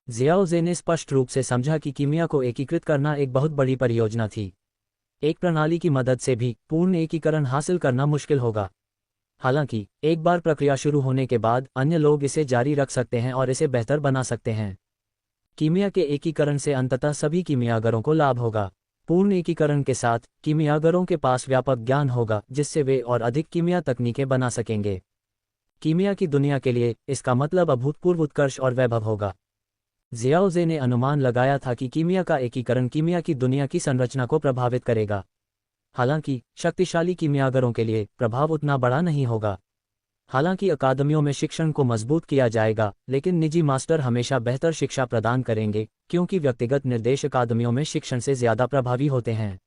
Speaker 1: जियाओजे ने स्पष्ट रूप से समझा कि कीमिया को एकीकृत करना एक बहुत बड़ी परियोजना थी। एक प्रणाली की मदद से भी पूर्ण एकीकरण हासिल करना मुश्किल होगा। हालांकि एक बार प्रक्रिया शुरू होने के बाद अन्य लोग इसे जारी रख सकते हैं और इसे बेहतर बना सकते हैं। कीमिया के एकीकरण से अंततः सभी कीमियागरों को लाभ होगा। पूर्ण एकीकरण के साथ कीमियागरों के पास व्यापक ज्ञान होगा जिससे वे और अधिक कीमिया तकनीकें बना सकेंगे। कीमिया की दुनिया के लिए इसका मतलब अभूतपूर्व उत्कर्ष और वैभव होगा। जियाओजे ने अनुमान लगाया था कि कीमिया का एकीकरण कीमिया की दुनिया की संरचना को प्रभावित करेगा। हालांकि शक्तिशाली कीमियागरों के लिए प्रभाव उतना बड़ा नहीं होगा। हालांकि अकादमियों में शिक्षण को मजबूत किया जाएगा, लेकिन निजी मास्टर हमेशा बेहतर शिक्षा प्रदान करेंगे क्योंकि व्यक्तिगत निर्देश अकादमियों में शिक्षण से ज्यादा प्रभावी होते हैं।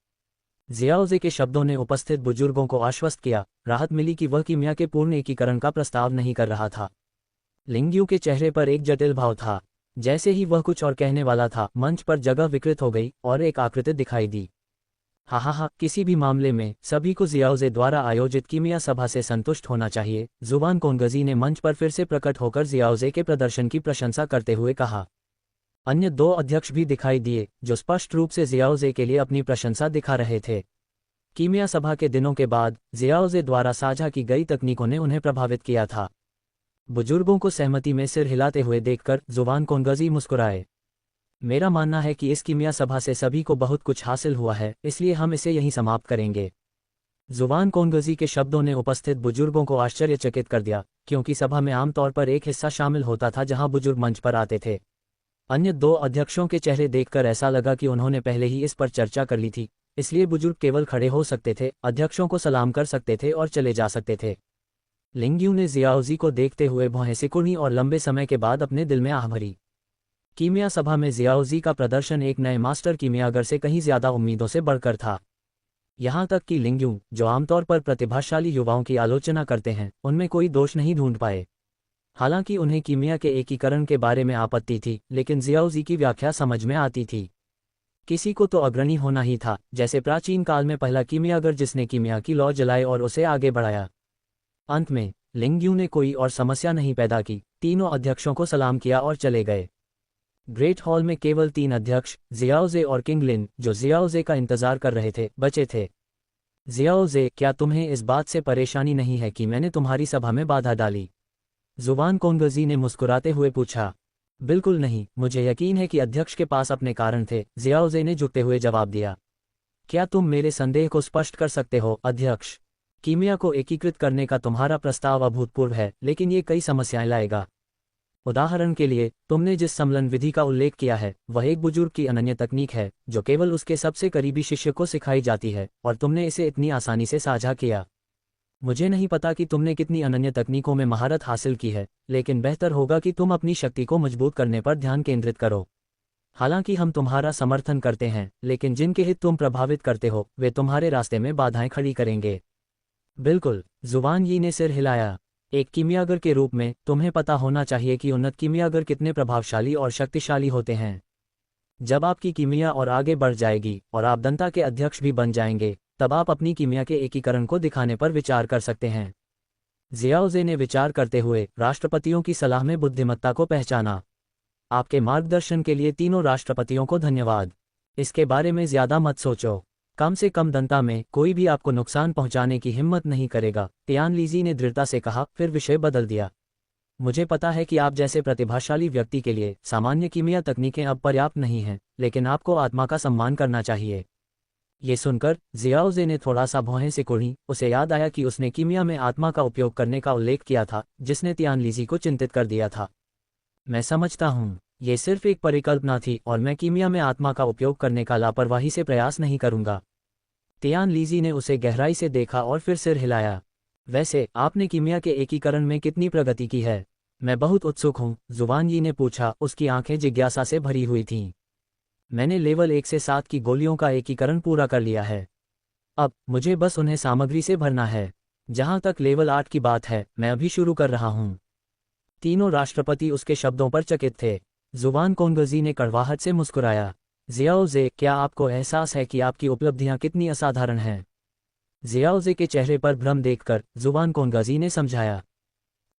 Speaker 1: जियाओजे के शब्दों ने उपस्थित बुजुर्गों को आश्वस्त किया। राहत मिली कि वह कीमिया के पूर्ण एकीकरण का प्रस्ताव नहीं कर रहा था। लिंगयू के चेहरे पर एक जटिल भाव था। जैसे ही वह कुछ और कहने वाला था, मंच पर जगह विकृत हो गई और एक आकृति दिखाई दी। हाँ, किसी भी मामले में सभी को जियाओजे द्वारा आयोजित कीमिया सभा से संतुष्ट होना चाहिए, जुबान कोंगजी ने मंच पर फिर से प्रकट होकर जियाओजे के प्रदर्शन की प्रशंसा करते हुए कहा। अन्य 2 अध्यक्ष भी दिखाई दिए जो स्पष्ट रूप से जियाओजे के लिए अपनी प्रशंसा दिखा रहे थे। कीमिया सभा के दिनों के बाद जियाओजे द्वारा साझा की गई तकनीकों ने उन्हें प्रभावित किया था। बुजुर्गों को सहमति में सिर हिलाते हुए देखकर जुबान कोंगजी मुस्कुराए। मेरा मानना है कि इस कीमिया सभा से सभी को बहुत कुछ हासिल हुआ है, इसलिए हम इसे यहीं समाप्त करेंगे। जुबान कोंगजी के शब्दों ने उपस्थित बुजुर्गों को आश्चर्यचकित कर दिया, क्योंकि सभा में आमतौर पर एक हिस्सा शामिल होता था जहां बुजुर्ग मंच पर आते थे। अन्य 2 अध्यक्षों के चेहरे देखकर ऐसा लगा कि उन्होंने पहले ही इस पर चर्चा कर ली थी, इसलिए बुजुर्ग केवल खड़े हो सकते थे, अध्यक्षों को सलाम कर सकते थे और चले जा सकते थे। लिंगयू ने जियाओजी को देखते हुए भौहें सिकुड़ी और लंबे समय के बाद अपने दिल में आह भरी। कीमिया सभा में जियाओजी का प्रदर्शन एक नए मास्टर कीमियागर से कहीं ज्यादा उम्मीदों से बढ़कर था। यहाँ तक कि लिंगयू, जो आमतौर पर प्रतिभाशाली युवाओं की आलोचना करते हैं, उनमें कोई दोष नहीं ढूंढ पाए। हालांकि उन्हें कीमिया के एकीकरण के बारे में आपत्ति थी, लेकिन जियाओजी की व्याख्या समझ में आती थी। किसी को तो अग्रणी होना ही था, जैसे प्राचीन काल में पहला कीमियागर जिसने कीमिया की लौ जलाई और उसे आगे बढ़ाया। अंत में लिंग यू ने कोई और समस्या नहीं पैदा की, तीनों अध्यक्षों को सलाम किया और चले गए। ग्रेट हॉल में केवल 3 अध्यक्ष, जियाओजे और किंगलिन, जो जियाओजे का इंतजार कर रहे थे, बचे थे। जियाओजे, क्या तुम्हें इस बात से परेशानी नहीं है कि मैंने तुम्हारी सभा में बाधा डाली? जुबान कोंगजी ने मुस्कुराते हुए पूछा। बिल्कुल नहीं, मुझे यकीन है कि अध्यक्ष के पास अपने कारण थे, जियाओजे ने झुकते हुए जवाब दिया। क्या तुम मेरे संदेह को स्पष्ट कर सकते हो, अध्यक्ष? कीमिया को एकीकृत करने का तुम्हारा प्रस्ताव अभूतपूर्व है, लेकिन ये कई समस्याएं लाएगा। उदाहरण के लिए, तुमने जिस सम्मलन विधि का उल्लेख किया है, वह एक बुजुर्ग की अनन्य तकनीक है, जो केवल उसके सबसे करीबी शिष्य को सिखाई जाती है, और तुमने इसे इतनी आसानी से साझा किया। मुझे नहीं पता कि तुमने कितनी अनन्य तकनीकों में महारत हासिल की है, लेकिन बेहतर होगा कि तुम अपनी शक्ति को मजबूत करने पर ध्यान केंद्रित करो। हालांकि हम तुम्हारा समर्थन करते हैं, लेकिन जिनके हित तुम प्रभावित करते हो, वे तुम्हारे रास्ते में बाधाएं खड़ी करेंगे। बिल्कुल, जुबान यी ने सिर हिलाया। एक कीमियागर के रूप में, तुम्हें पता होना चाहिए कि उन्नत कीमियागर कितने प्रभावशाली और शक्तिशाली होते हैं। जब आपकी कीमिया और आगे बढ़ जाएगी और आप दंता के अध्यक्ष भी बन जाएंगे, तब आप अपनी कीमिया के एकीकरण को दिखाने पर विचार कर सकते हैं। जियाओजे ने विचार करते हुए राष्ट्रपतियों की सलाह में बुद्धिमत्ता को पहचाना। आपके मार्गदर्शन के लिए तीनों राष्ट्रपतियों को धन्यवाद। इसके बारे में ज्यादा मत सोचो। कम से कम दंता में कोई भी आपको नुकसान पहुंचाने की हिम्मत नहीं करेगा, तियानलीजी ने दृढ़ता से कहा, फिर विषय बदल दिया। मुझे पता है कि आप जैसे प्रतिभाशाली व्यक्ति के लिए सामान्य कीमिया तकनीकें अब पर्याप्त नहीं हैं, लेकिन आपको आत्मा का सम्मान करना चाहिए। ये सुनकर जियाओजे ने थोड़ा सा भौहें सिकुड़ी। उसे याद आया कि उसने कीमिया में आत्मा का उपयोग करने का उल्लेख किया था, जिसने तियानलीजी को चिंतित कर दिया था। मैं समझता हूँ, ये सिर्फ एक परिकल्पना थी और मैं कीमिया में आत्मा का उपयोग करने का लापरवाही से प्रयास नहीं करूंगा। तियानलीजी ने उसे गहराई से देखा और फिर सिर हिलाया। वैसे आपने कीमिया के एकीकरण में कितनी प्रगति की है? मैं बहुत उत्सुक हूँ, जुबान यी ने पूछा। उसकी आंखें जिज्ञासा से भरी हुई थीं। मैंने लेवल 1 से 7 की गोलियों का एकीकरण पूरा कर लिया है। अब मुझे बस उन्हें सामग्री से भरना है। जहां तक लेवल 8 की बात है, मैं अभी शुरू कर रहा हूँ। तीनों राष्ट्रपति उसके शब्दों पर चकित थे। जुबान कोंगजी ने कड़वाहट से मुस्कुराया। जियाओजे, क्या आपको एहसास है कि आपकी उपलब्धियां कितनी असाधारण हैं? जियाओजे के चेहरे पर भ्रम देखकर जुबान कोंगजी ने समझाया।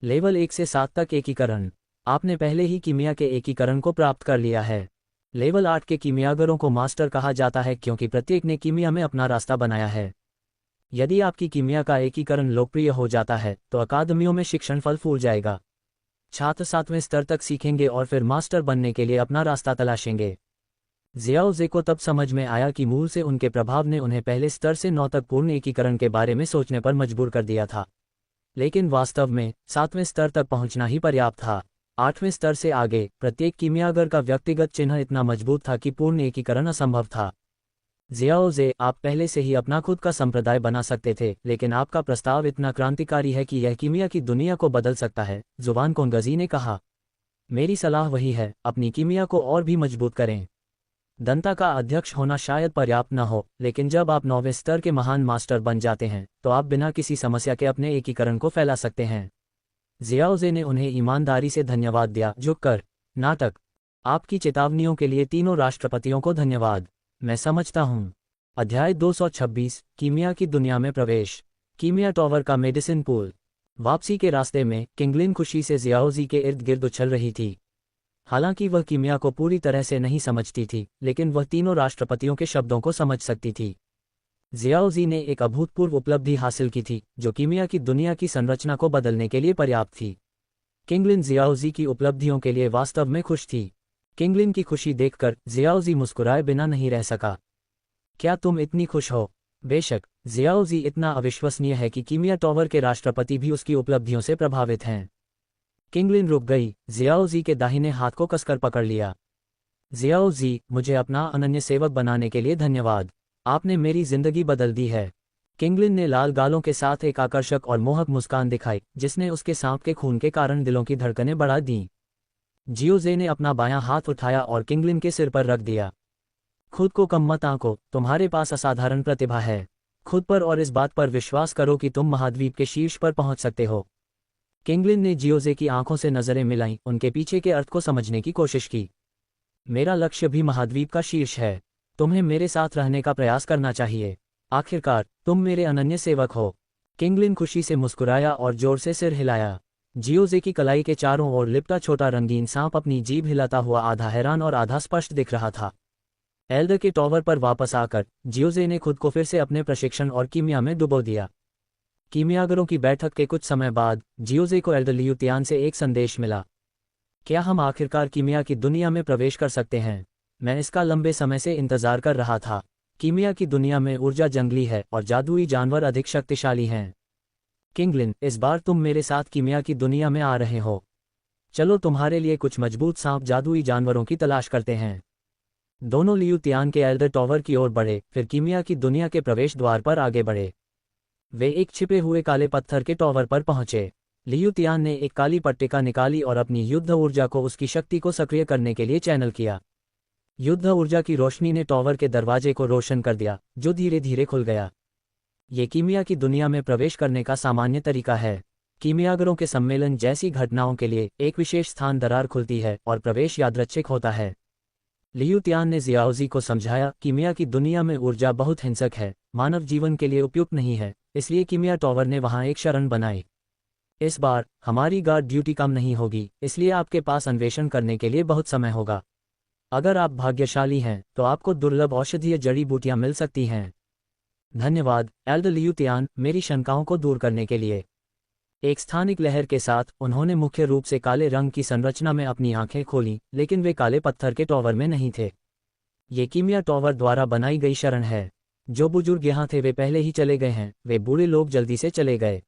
Speaker 1: लेवल 1 से 7 तक एकीकरण। आपने पहले ही कीमिया के एकीकरण को प्राप्त कर लिया है। लेवल 8 के कीमियागरों को मास्टर कहा जाता है क्योंकि प्रत्येक ने कीमिया में अपना रास्ता बनाया है। यदि आपकी कीमिया का एकीकरण लोकप्रिय हो जाता है, तो अकादमियों में शिक्षण फल फूल जाएगा। छात्र 7वें स्तर तक सीखेंगे और फिर मास्टर बनने के लिए अपना रास्ता तलाशेंगे। जियाओजे को तब समझ में आया कि मूल से उनके प्रभाव ने उन्हें पहले स्तर से 9 तक पूर्ण एकीकरण के बारे में सोचने पर मजबूर कर दिया था। लेकिन वास्तव में 7वें स्तर तक पहुंचना ही पर्याप्त था। 8वें स्तर से आगे प्रत्येक कीमियागर का व्यक्तिगत चिन्ह इतना मजबूत था कि पूर्ण एकीकरण असंभव था। जियाओजे, आप पहले से ही अपना खुद का संप्रदाय बना सकते थे, लेकिन आपका प्रस्ताव इतना क्रांतिकारी है कि यह कीमिया की दुनिया को बदल सकता है, जुबान कोंगजी ने कहा। मेरी सलाह वही है, अपनी कीमिया को और भी मजबूत करें। दंता का अध्यक्ष होना शायद पर्याप्त न हो, लेकिन जब आप 9वें स्तर के महान मास्टर बन जाते हैं, तो आप बिना किसी समस्या के अपने एकीकरण को फैला सकते हैं। जियाओजे ने उन्हें ईमानदारी से धन्यवाद दिया, झुककर। नाटक। आपकी चेतावनियों के लिए तीनों राष्ट्रपतियों को धन्यवाद। मैं समझता हूँ। अध्याय 226, कीमिया की दुनिया में प्रवेश। कीमिया टॉवर का मेडिसिन पूल। वापसी के रास्ते में किंगलिन खुशी से जियाओजी के इर्द गिर्द उछल रही थी। हालांकि वह कीमिया को पूरी तरह से नहीं समझती थी, लेकिन वह तीनों राष्ट्रपतियों के शब्दों को समझ सकती थी। जियाओजी ने एक अभूतपूर्व उपलब्धि हासिल की थी, जो कीमिया की दुनिया की संरचना को बदलने के लिए पर्याप्त थी। किंगलिन जियाओजी की उपलब्धियों के लिए वास्तव में खुश थी। किंगलिन की खुशी देखकर जियाओजी मुस्कुराए बिना नहीं रह सका। क्या तुम इतनी खुश हो? बेशक। जियाओजी इतना अविश्वसनीय है कि कीमिया टॉवर के राष्ट्रपति भी उसकी उपलब्धियों से प्रभावित हैं। किंगलिन रुक गई, जियाओजी के दाहिने हाथ को कसकर पकड़ लिया। जियाओजी, मुझे अपना अनन्य सेवक बनाने के लिए धन्यवाद। आपने मेरी जिंदगी बदल दी है। किंगलिन ने लाल गालों के साथ एक आकर्षक और मोहक मुस्कान दिखाई, जिसने उसके सांप के खून के कारण दिलों की धड़कनें बढ़ा दीं। जियोजे ने अपना बायां हाथ उठाया और किंगलिन के सिर पर रख दिया। खुद को कम मत आंको, तुम्हारे पास असाधारण प्रतिभा है। खुद पर और इस बात पर विश्वास करो कि तुम महाद्वीप के शीर्ष पर पहुंच सकते हो। किंगलिन ने जियोजे की आंखों से नजरें मिलाईं, उनके पीछे के अर्थ को समझने की कोशिश की। मेरा लक्ष्य भी महाद्वीप का शीर्ष है। तुम्हें मेरे साथ रहने का प्रयास करना चाहिए। आखिरकार तुम मेरे अनन्य सेवक हो। किंगलिन खुशी से मुस्कुराया और जोर से सिर हिलाया। जियोजे की कलाई के चारों ओर लिपटा छोटा रंगीन सांप अपनी जीभ हिलाता हुआ आधा हैरान और आधा स्पष्ट दिख रहा था। एल्डर के टॉवर पर वापस आकर जियोजे ने खुद को फिर से अपने प्रशिक्षण और कीमिया में डुबो दिया। कीमियागरों की बैठक के कुछ समय बाद जियोजे को एल्डर लियू तियान से एक संदेश मिला। क्या हम आखिरकार कीमिया की दुनिया में प्रवेश कर सकते हैं? मैं इसका लंबे समय से इंतजार कर रहा था। कीमिया की दुनिया में ऊर्जा जंगली है और जादुई जानवर अधिक शक्तिशाली हैं। किंगलिन, इस बार तुम मेरे साथ कीमिया की दुनिया में आ रहे हो। चलो तुम्हारे लिए कुछ मजबूत सांप जादुई जानवरों की तलाश करते हैं। दोनों लियू तियान के एल्डर टॉवर की ओर बढ़े, फिर कीमिया की दुनिया के प्रवेश द्वार पर आगे बढ़े। वे एक छिपे हुए काले पत्थर के टॉवर पर पहुंचे। लियू तियान ने एक काली पट्टिका निकाली और अपनी युद्ध ऊर्जा को उसकी शक्ति को सक्रिय करने के लिए चैनल किया। युद्ध ऊर्जा की रोशनी ने टॉवर के दरवाजे को रोशन कर दिया, जो धीरे धीरे खुल गया। ये कीमिया की दुनिया में प्रवेश करने का सामान्य तरीका है। कीमियागरों के सम्मेलन जैसी घटनाओं के लिए एक विशेष स्थान दरार खुलती है और प्रवेश यादृच्छिक होता है। लियू तियान ने जियाओजी को समझाया, कीमिया की दुनिया में ऊर्जा बहुत हिंसक है, मानव जीवन के लिए उपयुक्त नहीं है, इसलिए कीमिया टॉवर ने वहां एक शरण बनाई। इस बार हमारी गार्ड ड्यूटी कम नहीं होगी, इसलिए आपके पास अन्वेषण करने के लिए बहुत समय होगा। अगर आप भाग्यशाली हैं तो आपको दुर्लभ औषधीय जड़ी बूटियां मिल सकती हैं। धन्यवाद एल्डर लियू तियान, मेरी शंकाओं को दूर करने के लिए। एक स्थानिक लहर के साथ उन्होंने मुख्य रूप से काले रंग की संरचना में अपनी आंखें खोलीं, लेकिन वे काले पत्थर के टॉवर में नहीं थे। ये कीमिया टॉवर द्वारा बनाई गई शरण है। जो बुजुर्ग यहाँ थे वे पहले ही चले गए हैं, वे बूढ़े लोग जल्दी से चले गए।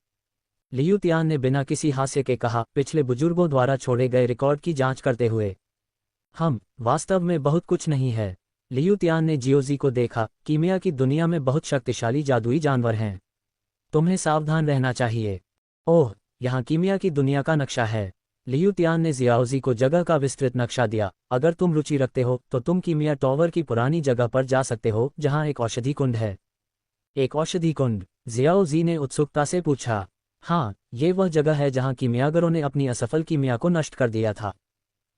Speaker 1: लियू तियान ने बिना किसी हास्य के कहा, पिछले बुजुर्गों द्वारा छोड़े गए रिकॉर्ड की जांच करते हुए। वास्तव में बहुत कुछ नहीं है। लियू तियान ने जियोजी को देखा, कीमिया की दुनिया में बहुत शक्तिशाली जादुई जानवर हैं। तुम्हें सावधान रहना चाहिए। ओह, यहाँ कीमिया की दुनिया का नक्शा है। लियू तियान ने जियाओजी को जगह का विस्तृत नक्शा दिया। अगर तुम रुचि रखते हो तो तुम कीमिया टॉवर की पुरानी जगह पर जा सकते हो, जहाँ एक औषधि कुंड है। एक औषधि कुंड? जियाओजी ने उत्सुकता से पूछा। हाँ, ये वह जगह है जहाँ कीमियागरों ने अपनी असफल कीमिया को नष्ट कर दिया था।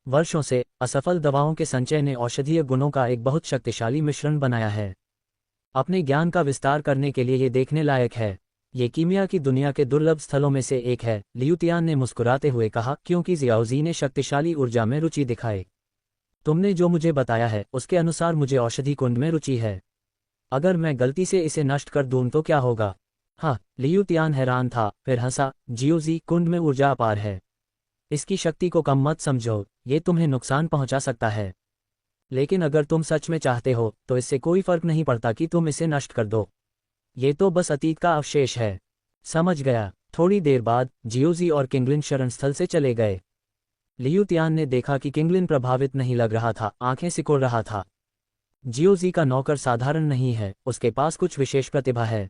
Speaker 1: वर्षों से असफल दवाओं के संचय ने औषधीय गुणों का एक बहुत शक्तिशाली मिश्रण बनाया है। अपने ज्ञान का विस्तार करने के लिए ये देखने लायक है। ये कीमिया की दुनिया के दुर्लभ स्थलों में से एक है, लियू तियान ने मुस्कुराते हुए कहा, क्योंकि जियाओजी ने शक्तिशाली ऊर्जा में रुचि दिखाई। तुमने जो मुझे बताया है उसके अनुसार मुझे औषधि कुंड में रुचि है। अगर मैं गलती से इसे नष्ट कर दूं तो क्या होगा? हाँ, लियू तियान हैरान था, फिर हंसा। जियोजी, कुंड में ऊर्जा अपार है। इसकी शक्ति को कम मत समझो, ये तुम्हें नुकसान पहुंचा सकता है। लेकिन अगर तुम सच में चाहते हो तो इससे कोई फर्क नहीं पड़ता कि तुम इसे नष्ट कर दो। ये तो बस अतीत का अवशेष है। समझ गया। थोड़ी देर बाद जियोजी और किंगलिन शरण स्थल से चले गए। लियू तियान ने देखा कि किंगलिन प्रभावित नहीं लग रहा था, आंखें सिकोड़ रहा था। जियोजी का नौकर साधारण नहीं है, उसके पास कुछ विशेष प्रतिभा है।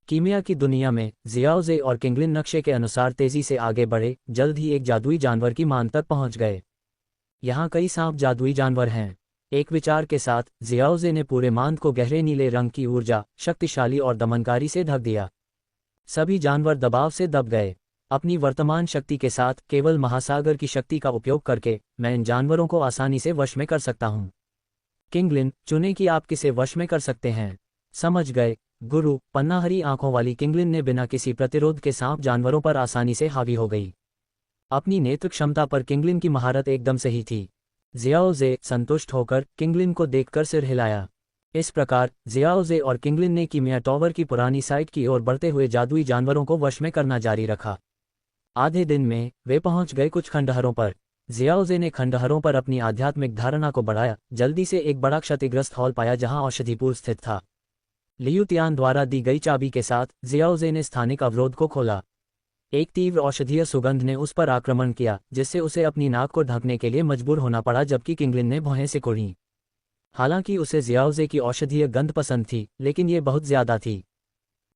Speaker 1: कीमिया की दुनिया में जियाओजे और किंगलिन नक्शे के अनुसार तेजी से आगे बढ़े, जल्द ही एक जादुई जानवर की मान तक पहुंच गए। यहाँ कई सांप जादुई जानवर हैं। एक विचार के साथ जियाओजे ने पूरे मांद को गहरे नीले रंग की ऊर्जा, शक्तिशाली और दमनकारी से ढक दिया। सभी जानवर दबाव से दब गए। अपनी वर्तमान शक्ति के साथ केवल महासागर की शक्ति का उपयोग करके मैं इन जानवरों को आसानी से वश में कर सकता हूँ। किंगलिन, चुने कि आप किसे वश में कर सकते हैं। समझ गए गुरु। पन्नाहरी आंखों वाली किंगलिन ने बिना किसी प्रतिरोध के सांप जानवरों पर आसानी से हावी हो गई। अपनी नेत्र क्षमता पर किंगलिन की महारत एकदम सही थी। जियाओजे संतुष्ट होकर किंगलिन को देखकर सिर हिलाया। इस प्रकार जियाओजे और किंगलिन ने कीमिया टॉवर की पुरानी साइट की ओर बढ़ते हुए जादुई जानवरों को वश में करना जारी रखा। आधे दिन में वे पहुंच गए कुछ खंडहरों पर। जियाओजे ने खंडहरों पर अपनी आध्यात्मिक धारणा को बढ़ाया, जल्दी से एक बड़ा क्षतिग्रस्त हॉल पाया जहां औषधिपुर स्थित था। लियू तियान द्वारा दी गई चाबी के साथ जियाओजे ने स्थानिक अवरोध को खोला। एक तीव्र औषधीय सुगंध ने उस पर आक्रमण किया, जिससे उसे अपनी नाक को ढकने के लिए मजबूर होना पड़ा, जबकि किंगलिन ने भौहें सिकोड़ी। हालांकि उसे जियाओजे की औषधीय गंध पसंद थी, लेकिन ये बहुत ज्यादा थी।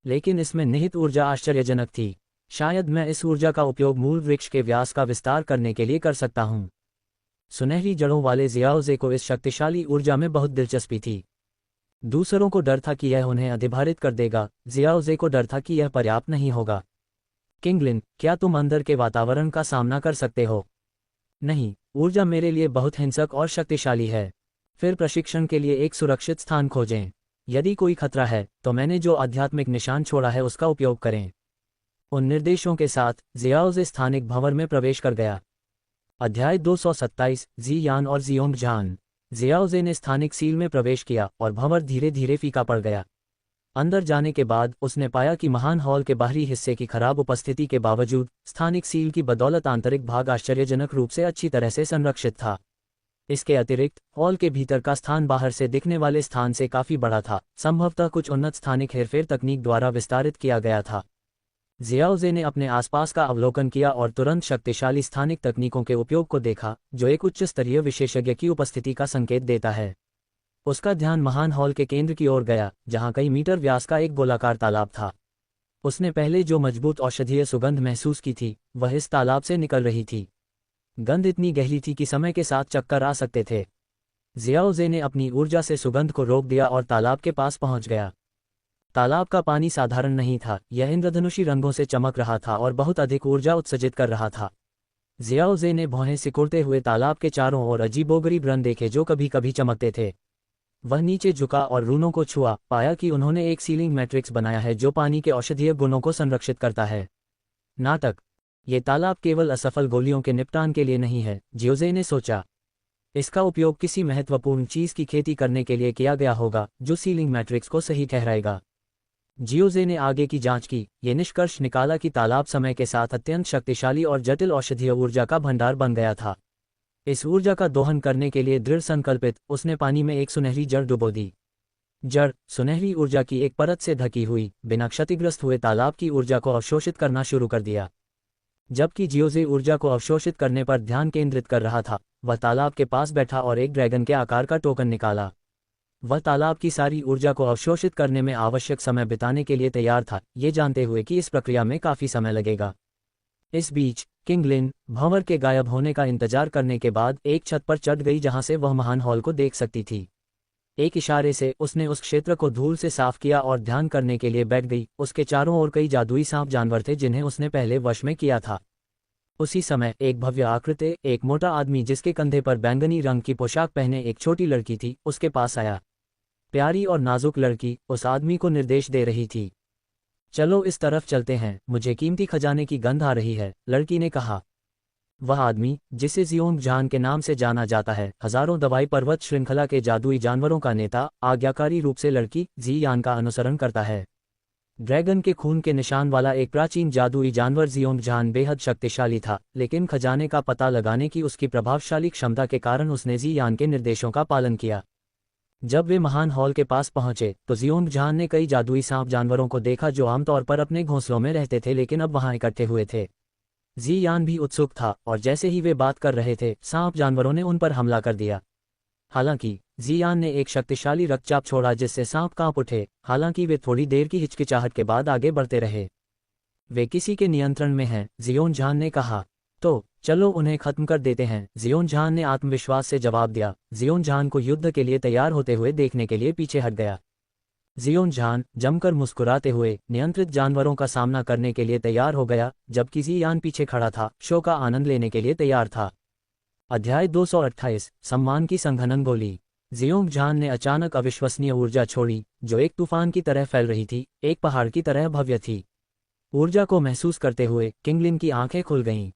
Speaker 1: लेकिन इसमें निहित ऊर्जा आश्चर्यजनक थी। शायद मैं इस ऊर्जा का उपयोग मूल वृक्ष के व्यास का विस्तार करने के लिए कर सकता हूँ। सुनहरी जड़ों वाले जियाओजे को इस शक्तिशाली ऊर्जा में बहुत दिलचस्पी थी। दूसरों को डर था कि यह उन्हें अधिभारित कर देगा, जियाओजे को डर था कि यह पर्याप्त नहीं होगा। किंगलिन, क्या तुम अंदर के वातावरण का सामना कर सकते हो? नहीं, ऊर्जा मेरे लिए बहुत हिंसक और शक्तिशाली है। फिर प्रशिक्षण के लिए एक सुरक्षित स्थान खोजें। यदि कोई खतरा है तो मैंने जो आध्यात्मिक निशान छोड़ा है उसका उपयोग करें। उन निर्देशों के साथ जियाओजे स्थानिक भंवर में प्रवेश कर गया। अध्याय 227 जी यान और जियोंग जान। जियाओजे ने स्थानिक सील में प्रवेश किया और भंवर धीरे धीरे फीका पड़ गया। अंदर जाने के बाद उसने पाया कि महान हॉल के बाहरी हिस्से की खराब उपस्थिति के बावजूद स्थानिक सील की बदौलत आंतरिक भाग आश्चर्यजनक रूप से अच्छी तरह से संरक्षित था। इसके अतिरिक्त हॉल के भीतर का स्थान बाहर से दिखने वाले स्थान से काफी बड़ा था, संभवतः कुछ उन्नत स्थानिक हेरफेर तकनीक द्वारा विस्तारित किया गया था। जियाओजे ने अपने आसपास का अवलोकन किया और तुरंत शक्तिशाली स्थानिक तकनीकों के उपयोग को देखा, जो एक उच्च स्तरीय विशेषज्ञ की उपस्थिति का संकेत देता है। उसका ध्यान महान हॉल के केंद्र की ओर गया, जहां कई मीटर व्यास का एक गोलाकार तालाब था। उसने पहले जो मजबूत औषधीय सुगंध महसूस की थी, वह इस तालाब से निकल रही थी। गंध इतनी गहरी थी कि समय के साथ चक्कर आ सकते थे। जियाओजे ने अपनी ऊर्जा से सुगंध को रोक दिया और तालाब के पास पहुंच गया। तालाब का पानी साधारण नहीं था, यह इंद्रधनुषी रंगों से चमक रहा था और बहुत अधिक ऊर्जा उत्सर्जित कर रहा था। जियाओजे ने भौहें सिकुड़ते हुए तालाब के चारों ओर अजीबोगरीब रंग देखे जो कभी कभी चमकते थे। वह नीचे झुका और रूनों को छुआ, पाया कि उन्होंने एक सीलिंग मैट्रिक्स बनाया है जो पानी के औषधीय गुणों को संरक्षित करता है। नाटक। ये तालाब केवल असफल गोलियों के निपटान के लिए नहीं है, जियोजे ने सोचा। इसका उपयोग किसी महत्वपूर्ण चीज की खेती करने के लिए किया गया होगा, जो सीलिंग मैट्रिक्स को सही ठहराएगा। जियोजे ने आगे की जांच की, ये निष्कर्ष निकाला कि तालाब समय के साथ अत्यंत शक्तिशाली और जटिल औषधीय ऊर्जा का भंडार बन गया था। इस ऊर्जा का दोहन करने के लिए दृढ़ संकल्पित, उसने पानी में एक सुनहरी जड़ डुबो दी। जड़, सुनहरी ऊर्जा की एक परत से ढकी हुई, बिना क्षतिग्रस्त हुए तालाब की ऊर्जा को अवशोषित करना शुरू कर दिया। जबकि जियोजे ऊर्जा को अवशोषित करने पर ध्यान केंद्रित कर रहा था, वह तालाब के पास बैठा और एक ड्रैगन के आकार का टोकन निकाला। वह तालाब की सारी ऊर्जा को अवशोषित करने में आवश्यक समय बिताने के लिए तैयार था, ये जानते हुए कि इस प्रक्रिया में काफी समय लगेगा। इस बीच किंगलिन भंवर के गायब होने का इंतजार करने के बाद एक छत पर चढ़ गई जहां से वह महान हॉल को देख सकती थी। एक इशारे से उसने उस क्षेत्र को धूल से साफ किया और ध्यान करने के लिए बैठ गई। उसके चारों ओर कई जादुई सांप जानवर थे जिन्हें उसने पहले वश में किया था। उसी समय एक भव्य आकृति, एक मोटा आदमी जिसके कंधे पर बैंगनी रंग की पोशाक पहने एक छोटी लड़की थी, उसके पास आया। प्यारी और नाजुक लड़की उस आदमी को निर्देश दे रही थी। चलो इस तरफ चलते हैं, मुझे कीमती खजाने की गंध आ रही है, लड़की ने कहा। वह आदमी, जिसे जियोंग जान के नाम से जाना जाता है, हजारों दवाई पर्वत श्रृंखला के जादुई जानवरों का नेता, आज्ञाकारी रूप से लड़की जी यान का अनुसरण करता है। ड्रैगन के खून के निशान वाला एक प्राचीन जादुई जानवर जियोंग जान बेहद शक्तिशाली था, लेकिन खजाने का पता लगाने की उसकी प्रभावशाली क्षमता के कारण उसने जी यान के निर्देशों का पालन किया। जब वे महान हॉल के पास पहुंचे तो जियोंग जान ने कई जादुई सांप जानवरों को देखा जो आमतौर पर अपने घोंसलों में रहते थे लेकिन अब वहां इकट्ठे हुए थे। जी यान भी उत्सुक था और जैसे ही वे बात कर रहे थे, सांप जानवरों ने उन पर हमला कर दिया। हालांकि जी यान ने एक शक्तिशाली रक्तचाप छोड़ा जिससे सांप कांप उठे। हालांकि वे थोड़ी देर की हिचकिचाहट के बाद आगे बढ़ते रहे। वे किसी के नियंत्रण में हैं, जियोंग जान ने कहा। तो चलो उन्हें खत्म कर देते हैं, जियोंग जान ने आत्मविश्वास से जवाब दिया। जियोंग जान को युद्ध के लिए तैयार होते हुए देखने के लिए पीछे हट गया। जियोंग जान जमकर मुस्कुराते हुए नियंत्रित जानवरों का सामना करने के लिए तैयार हो गया, जबकि जी यान पीछे खड़ा था, शो का आनंद लेने के लिए तैयार था। अध्याय 228 सम्मान की संघनन गोली। जियोंग जान ने अचानक अविश्वसनीय ऊर्जा छोड़ी, जो एक तूफान की तरह फैल रही थी, एक पहाड़ की तरह भव्य थी। ऊर्जा को महसूस करते हुए किंगलिन की आंखें खुल गईं।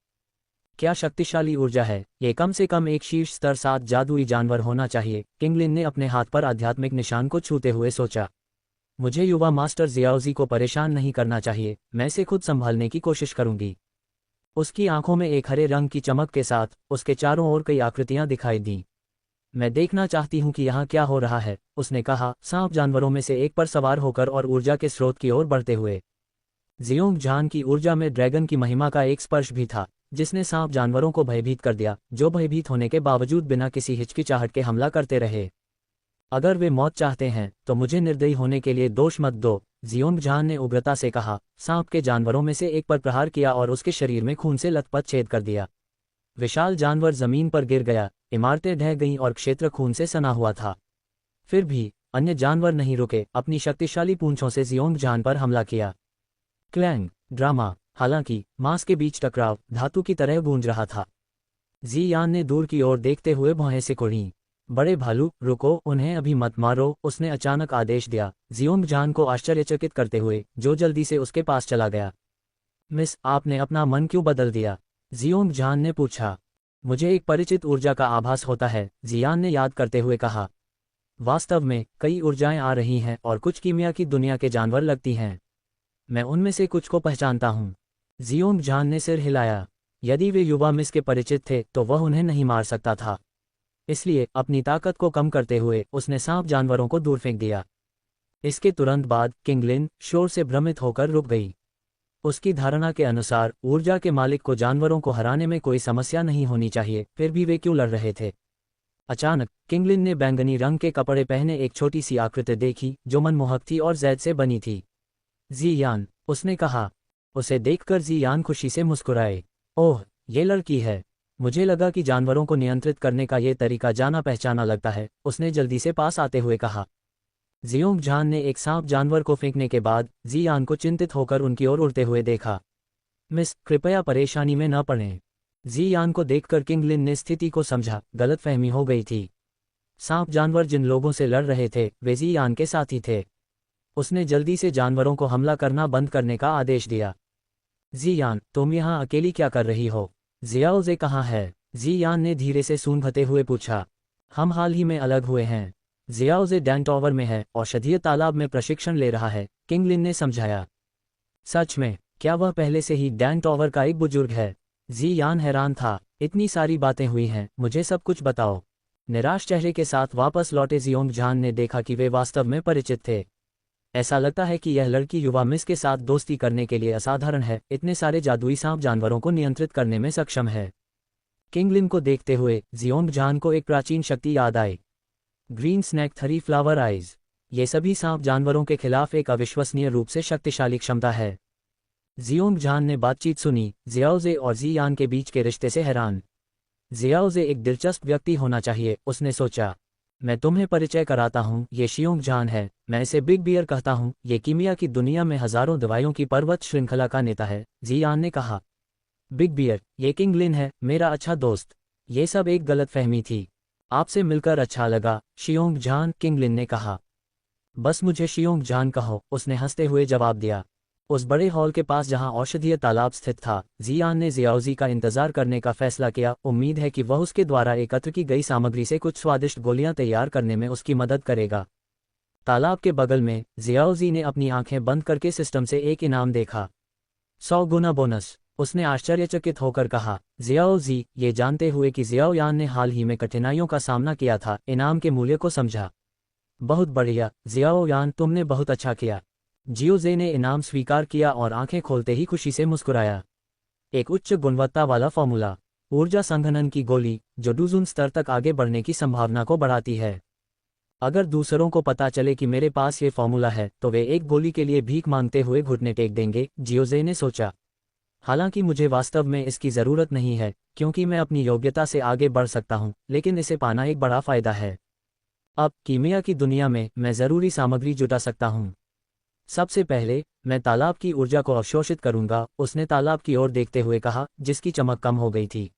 Speaker 1: क्या शक्तिशाली ऊर्जा है, ये कम से कम एक शीर्ष स्तर 7 जादुई जानवर होना चाहिए, किंगलिन ने अपने हाथ पर आध्यात्मिक निशान को छूते हुए सोचा। मुझे युवा मास्टर जियाओजी को परेशान नहीं करना चाहिए, मैं इसे खुद संभालने की कोशिश करूंगी। उसकी आंखों में एक हरे रंग की चमक के साथ उसके चारों ओर कई आकृतियां दिखाई दीं। मैं देखना चाहती हूं कि यहाँ क्या हो रहा है, उसने कहा, सांप जानवरों में से एक पर सवार होकर और ऊर्जा के स्रोत की ओर बढ़ते हुए। जियोंग जान की ऊर्जा में ड्रैगन की महिमा का एक स्पर्श भी था, जिसने सांप जानवरों को भयभीत कर दिया, जो भयभीत होने के बावजूद बिना किसी हिचकिचाहट के हमला करते रहे। अगर वे मौत चाहते हैं तो मुझे निर्दयी होने के लिए दोष मत दो, जियोंग जान ने उग्रता से कहा। सांप के जानवरों में से एक पर प्रहार किया और उसके शरीर में खून से लथपथ छेद कर दिया। विशाल जानवर जमीन पर गिर गया, इमारतें ढह गईं और क्षेत्र खून से सना हुआ था। फिर भी अन्य जानवर नहीं रुके, अपनी शक्तिशाली पूंछों से जियोंग जान पर हमला किया। Clang drama. हालांकि मांस के बीच टकराव धातु की तरह गूंज रहा था। जियान ने दूर की ओर देखते हुए भौहें सिकुड़ी। बड़े भालू, रुको, उन्हें अभी मत मारो, उसने अचानक आदेश दिया, जियोंगजान को आश्चर्यचकित करते हुए, जो जल्दी से उसके पास चला गया। मिस, आपने अपना मन क्यों बदल दिया? जियोंगजान ने पूछा। मुझे एक परिचित ऊर्जा का आभास होता है, जियान ने याद करते हुए कहा। वास्तव में कई ऊर्जाएं आ रही हैं और कुछ कीमिया की दुनिया के जानवर लगती हैं। मैं उनमें से कुछ को पहचानता हूँ। जियोंगजान ने सिर हिलाया। यदि वे युवा मिस के परिचित थे तो वह उन्हें नहीं मार सकता था। इसलिए अपनी ताकत को कम करते हुए उसने सांप जानवरों को दूर फेंक दिया। इसके तुरंत बाद किंगलिन शोर से भ्रमित होकर रुक गई। उसकी धारणा के अनुसार ऊर्जा के मालिक को जानवरों को हराने में कोई समस्या नहीं होनी चाहिए, फिर भी वे क्यों लड़ रहे थे? अचानक किंगलिन ने बैंगनी रंग के कपड़े पहने एक छोटी सी आकृति देखी जो मनमोहक थी और जैद से बनी थी। जियान, उसने कहा। उसे देखकर जियान खुशी से मुस्कुराए। ओह, ये लड़की है। मुझे लगा कि जानवरों को नियंत्रित करने का ये तरीका जाना पहचाना लगता है, उसने जल्दी से पास आते हुए कहा। जियोंगजान ने एक सांप जानवर को फेंकने के बाद जियान को चिंतित होकर उनकी ओर उड़ते हुए देखा। मिस, कृपया परेशानी में न पड़ें। जियान को देखकर किंगलिन ने स्थिति को समझा, गलतफहमी हो गई थी। सांप जानवर जिन लोगों से लड़ रहे थे वे जियान के साथी थे। उसने जल्दी से जानवरों को हमला करना बंद करने का आदेश दिया। जियान, तुम यहाँ अकेली क्या कर रही हो? जियाओजे कहाँ है? जियान ने धीरे से सूंघते हुए पूछा। हम हाल ही में अलग हुए हैं। जियाओजे डैन टॉवर में है, औषधीय तालाब में प्रशिक्षण ले रहा है, किंगलिन ने समझाया। सच में? क्या वह पहले से ही डैन टॉवर का एक बुजुर्ग है? जियान हैरान था। इतनी सारी बातें हुई हैं, मुझे सब कुछ बताओ। निराश चेहरे के साथ वापस लौटे जियोंगजान ने देखा कि वे वास्तव में परिचित थे। ऐसा लगता है कि यह लड़की युवा मिस के साथ दोस्ती करने के लिए असाधारण है, इतने सारे जादुई सांप जानवरों को नियंत्रित करने में सक्षम है। किंगलिन को देखते हुए जियोंगजान को एक प्राचीन शक्ति याद आई। ग्रीन स्नैक थरी फ्लावर आइज। ये सभी सांप जानवरों के खिलाफ एक अविश्वसनीय रूप से शक्तिशाली क्षमता है। जियोंगजान ने बातचीत सुनी, जियाओजे और जियान के बीच के रिश्ते से हैरान। जियाओजे एक दिलचस्प व्यक्ति होना चाहिए, उसने सोचा। मैं तुम्हें परिचय कराता हूँ, ये शियोंगजान है, मैं इसे बिग बियर कहता हूँ, ये कीमिया की दुनिया में हजारों दवाइयों की पर्वत श्रृंखला का नेता है, जियान ने कहा। बिग बियर, ये किंगलिन है, मेरा अच्छा दोस्त। ये सब एक गलतफहमी थी। आपसे मिलकर अच्छा लगा, शियोंगजान, किंगलिन ने कहा। बस मुझे शियोंगजान कहो, उसने हंसते हुए जवाब दिया। उस बड़े हॉल के पास जहां औषधीय तालाब स्थित था, जियान ने जियाओजी का इंतजार करने का फैसला किया। उम्मीद है कि वह उसके द्वारा एकत्र की गई सामग्री से कुछ स्वादिष्ट गोलियां तैयार करने में उसकी मदद करेगा। तालाब के बगल में जियाओजी ने अपनी आंखें बंद करके सिस्टम से एक इनाम देखा। 100 गुना बोनस, उसने आश्चर्यचकित होकर कहा। जियाओजी, ये जानते हुए कि जियाओयान ने हाल ही में कठिनाइयों का सामना किया था, इनाम के मूल्य को समझा। बहुत बढ़िया जियाओयान, तुमने बहुत अच्छा किया। जियोजे ने इनाम स्वीकार किया और आंखें खोलते ही खुशी से मुस्कुराया। एक उच्च गुणवत्ता वाला फॉर्मूला, ऊर्जा संघनन की गोली, जो डूजून स्तर तक आगे बढ़ने की संभावना को बढ़ाती है। अगर दूसरों को पता चले कि मेरे पास ये फॉर्मूला है तो वे एक गोली के लिए भीख मांगते हुए घुटने टेक देंगे, जियोजे ने सोचा। हालांकि मुझे वास्तव में इसकी ज़रूरत नहीं है, क्योंकि मैं अपनी योग्यता से आगे बढ़ सकता हूं, लेकिन इसे पाना एक बड़ा फायदा है। अब कीमिया की दुनिया में मैं ज़रूरी सामग्री जुटा सकता हूं। सबसे पहले मैं तालाब की ऊर्जा को अवशोषित करूंगा, उसने तालाब की ओर देखते हुए कहा, जिसकी चमक कम हो गई थी।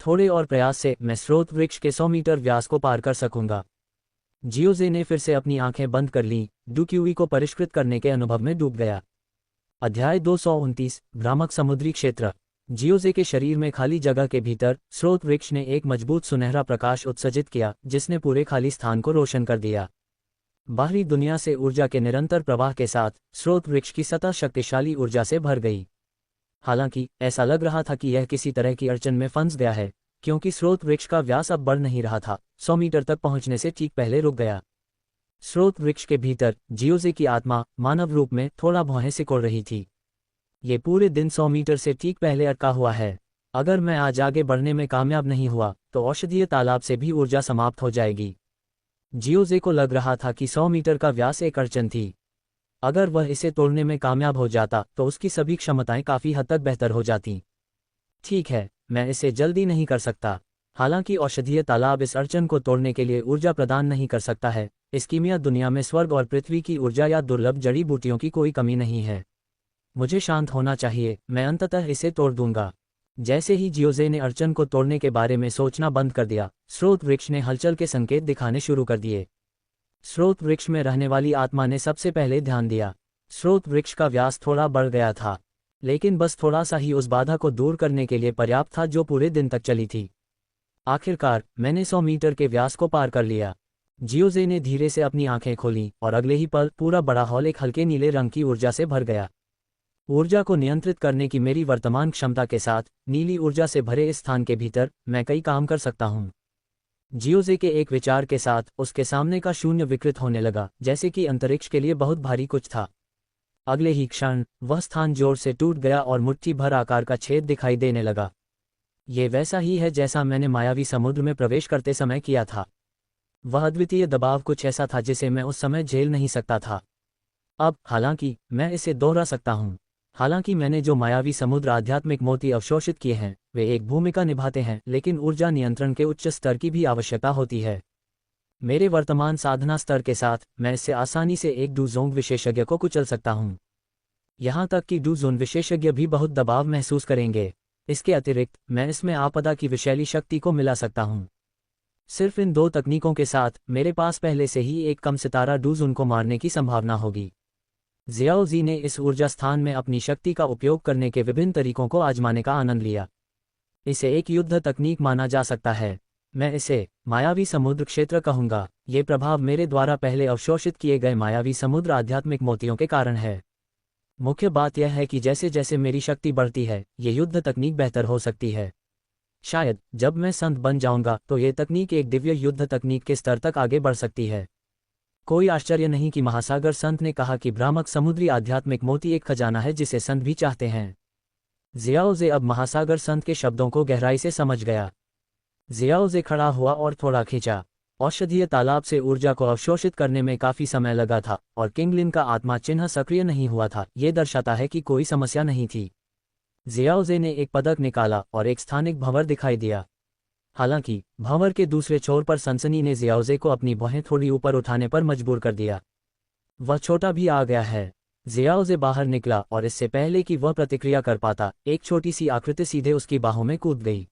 Speaker 1: थोड़े और प्रयास से मैं स्रोत वृक्ष के 100 मीटर व्यास को पार कर सकूंगा। जियोजे ने फिर से अपनी आंखें बंद कर लीं, डुक्यूई को परिष्कृत करने के अनुभव में डूब गया। अध्याय 229, भ्रामक समुद्री क्षेत्र। जियोजे के शरीर में खाली जगह के भीतर स्रोत वृक्ष ने एक मजबूत सुनहरा प्रकाश उत्सर्जित किया, जिसने पूरे खाली स्थान को रोशन कर दिया। बाहरी दुनिया से ऊर्जा के निरंतर प्रवाह के साथ स्रोत वृक्ष की सतह शक्तिशाली ऊर्जा से भर गई। हालांकि ऐसा लग रहा था कि यह किसी तरह की अड़चन में फंस गया है, क्योंकि स्रोत वृक्ष का व्यास अब बढ़ नहीं रहा था, 100 मीटर तक पहुंचने से ठीक पहले रुक गया। स्रोत वृक्ष के भीतर जियोजे की आत्मा मानव रूप में थोड़ा भौहें सिकोड़ रही थी। ये पूरे दिन 100 मीटर से ठीक पहले अटका हुआ है। अगर मैं आज आगे बढ़ने में कामयाब नहीं हुआ तो औषधीय तालाब से भी ऊर्जा समाप्त हो जाएगी। जियोजे को लग रहा था कि 100 मीटर का व्यास एक अड़चन थी। अगर वह इसे तोड़ने में कामयाब हो जाता तो उसकी सभी क्षमताएं काफी हद तक बेहतर हो जाती। ठीक है, मैं इसे जल्दी नहीं कर सकता। हालांकि औषधीय तालाब इस अड़चन को तोड़ने के लिए ऊर्जा प्रदान नहीं कर सकता है। इस कीमिया दुनिया में स्वर्ग और पृथ्वी की ऊर्जा या दुर्लभ जड़ी बूटियों की कोई कमी नहीं है। मुझे शांत होना चाहिए, मैं अंततः इसे तोड़ दूंगा। जैसे ही जियोजे ने अर्चन को तोड़ने के बारे में सोचना बंद कर दिया, स्रोत वृक्ष ने हलचल के संकेत दिखाने शुरू कर दिए। स्रोत वृक्ष में रहने वाली आत्मा ने सबसे पहले ध्यान दिया। स्रोत वृक्ष का व्यास थोड़ा बढ़ गया था, लेकिन बस थोड़ा सा ही उस बाधा को दूर करने के लिए पर्याप्त था जो पूरे दिन तक चली थी। आखिरकार मैंने 100 मीटर के व्यास को पार कर लिया। जियोजे ने धीरे से अपनी आंखें खोलीं और अगले ही पल पूरा बड़ा हॉल एक हल्के नीले रंग की ऊर्जा से भर गया। ऊर्जा को नियंत्रित करने की मेरी वर्तमान क्षमता के साथ नीली ऊर्जा से भरे इस स्थान के भीतर मैं कई काम कर सकता हूँ। जियोजे के एक विचार के साथ उसके सामने का शून्य विकृत होने लगा, जैसे कि अंतरिक्ष के लिए बहुत भारी कुछ था। अगले ही क्षण वह स्थान जोर से टूट गया और मुट्ठी भर आकार का छेद दिखाई देने लगा। ये वैसा ही है जैसा मैंने मायावी समुद्र में प्रवेश करते समय किया था। वह अद्वितीय दबाव कुछ ऐसा था जिसे मैं उस समय झेल नहीं सकता था। अब हालांकि मैं इसे दोहरा सकता हूँ। हालांकि मैंने जो मायावी समुद्र आध्यात्मिक मोती अवशोषित किए हैं वे एक भूमिका निभाते हैं, लेकिन ऊर्जा नियंत्रण के उच्च स्तर की भी आवश्यकता होती है। मेरे वर्तमान साधना स्तर के साथ मैं इससे आसानी से एक डूजोंग विशेषज्ञ को कुचल सकता हूँ। यहाँ तक कि डूजोन विशेषज्ञ भी बहुत दबाव महसूस करेंगे। इसके अतिरिक्त मैं इसमें आपदा की विषैली शक्ति को मिला सकता हूँ। सिर्फ इन दो तकनीकों के साथ मेरे पास पहले से ही एक कम सितारा डूजोन को मारने की संभावना होगी। जियाओजी ने इस ऊर्जा स्थान में अपनी शक्ति का उपयोग करने के विभिन्न तरीकों को आजमाने का आनंद लिया। इसे एक युद्ध तकनीक माना जा सकता है। मैं इसे मायावी समुद्र क्षेत्र कहूंगा। ये प्रभाव मेरे द्वारा पहले अवशोषित किए गए मायावी समुद्र आध्यात्मिक मोतियों के कारण है। मुख्य बात यह है कि जैसे जैसे मेरी शक्ति बढ़ती है ये युद्ध तकनीक बेहतर हो सकती है। शायद जब मैं संत बन जाऊंगा तो ये तकनीक एक दिव्य युद्ध तकनीक के स्तर तक आगे बढ़ सकती है। कोई आश्चर्य नहीं कि महासागर संत ने कहा कि भ्रामक समुद्री आध्यात्मिक मोती एक खजाना है जिसे संत भी चाहते हैं। जियाओजे अब महासागर संत के शब्दों को गहराई से समझ गया। जियाओजे खड़ा हुआ और थोड़ा खींचा। औषधीय तालाब से ऊर्जा को अवशोषित करने में काफी समय लगा था और किंगलिन का आत्मा चिन्ह सक्रिय नहीं हुआ था। ये दर्शाता है कि कोई समस्या नहीं थी। जियाओजे ने एक पदक निकाला और एक स्थानिक भंवर दिखाई दिया। हालांकि भंवर के दूसरे छोर पर सनसनी ने जियाओजे को अपनी बाहें थोड़ी ऊपर उठाने पर मजबूर कर दिया। वह छोटा भी आ गया है। जियाओजे बाहर निकला और इससे पहले कि वह प्रतिक्रिया कर पाता एक छोटी सी आकृति सीधे उसकी बाहों में कूद गई।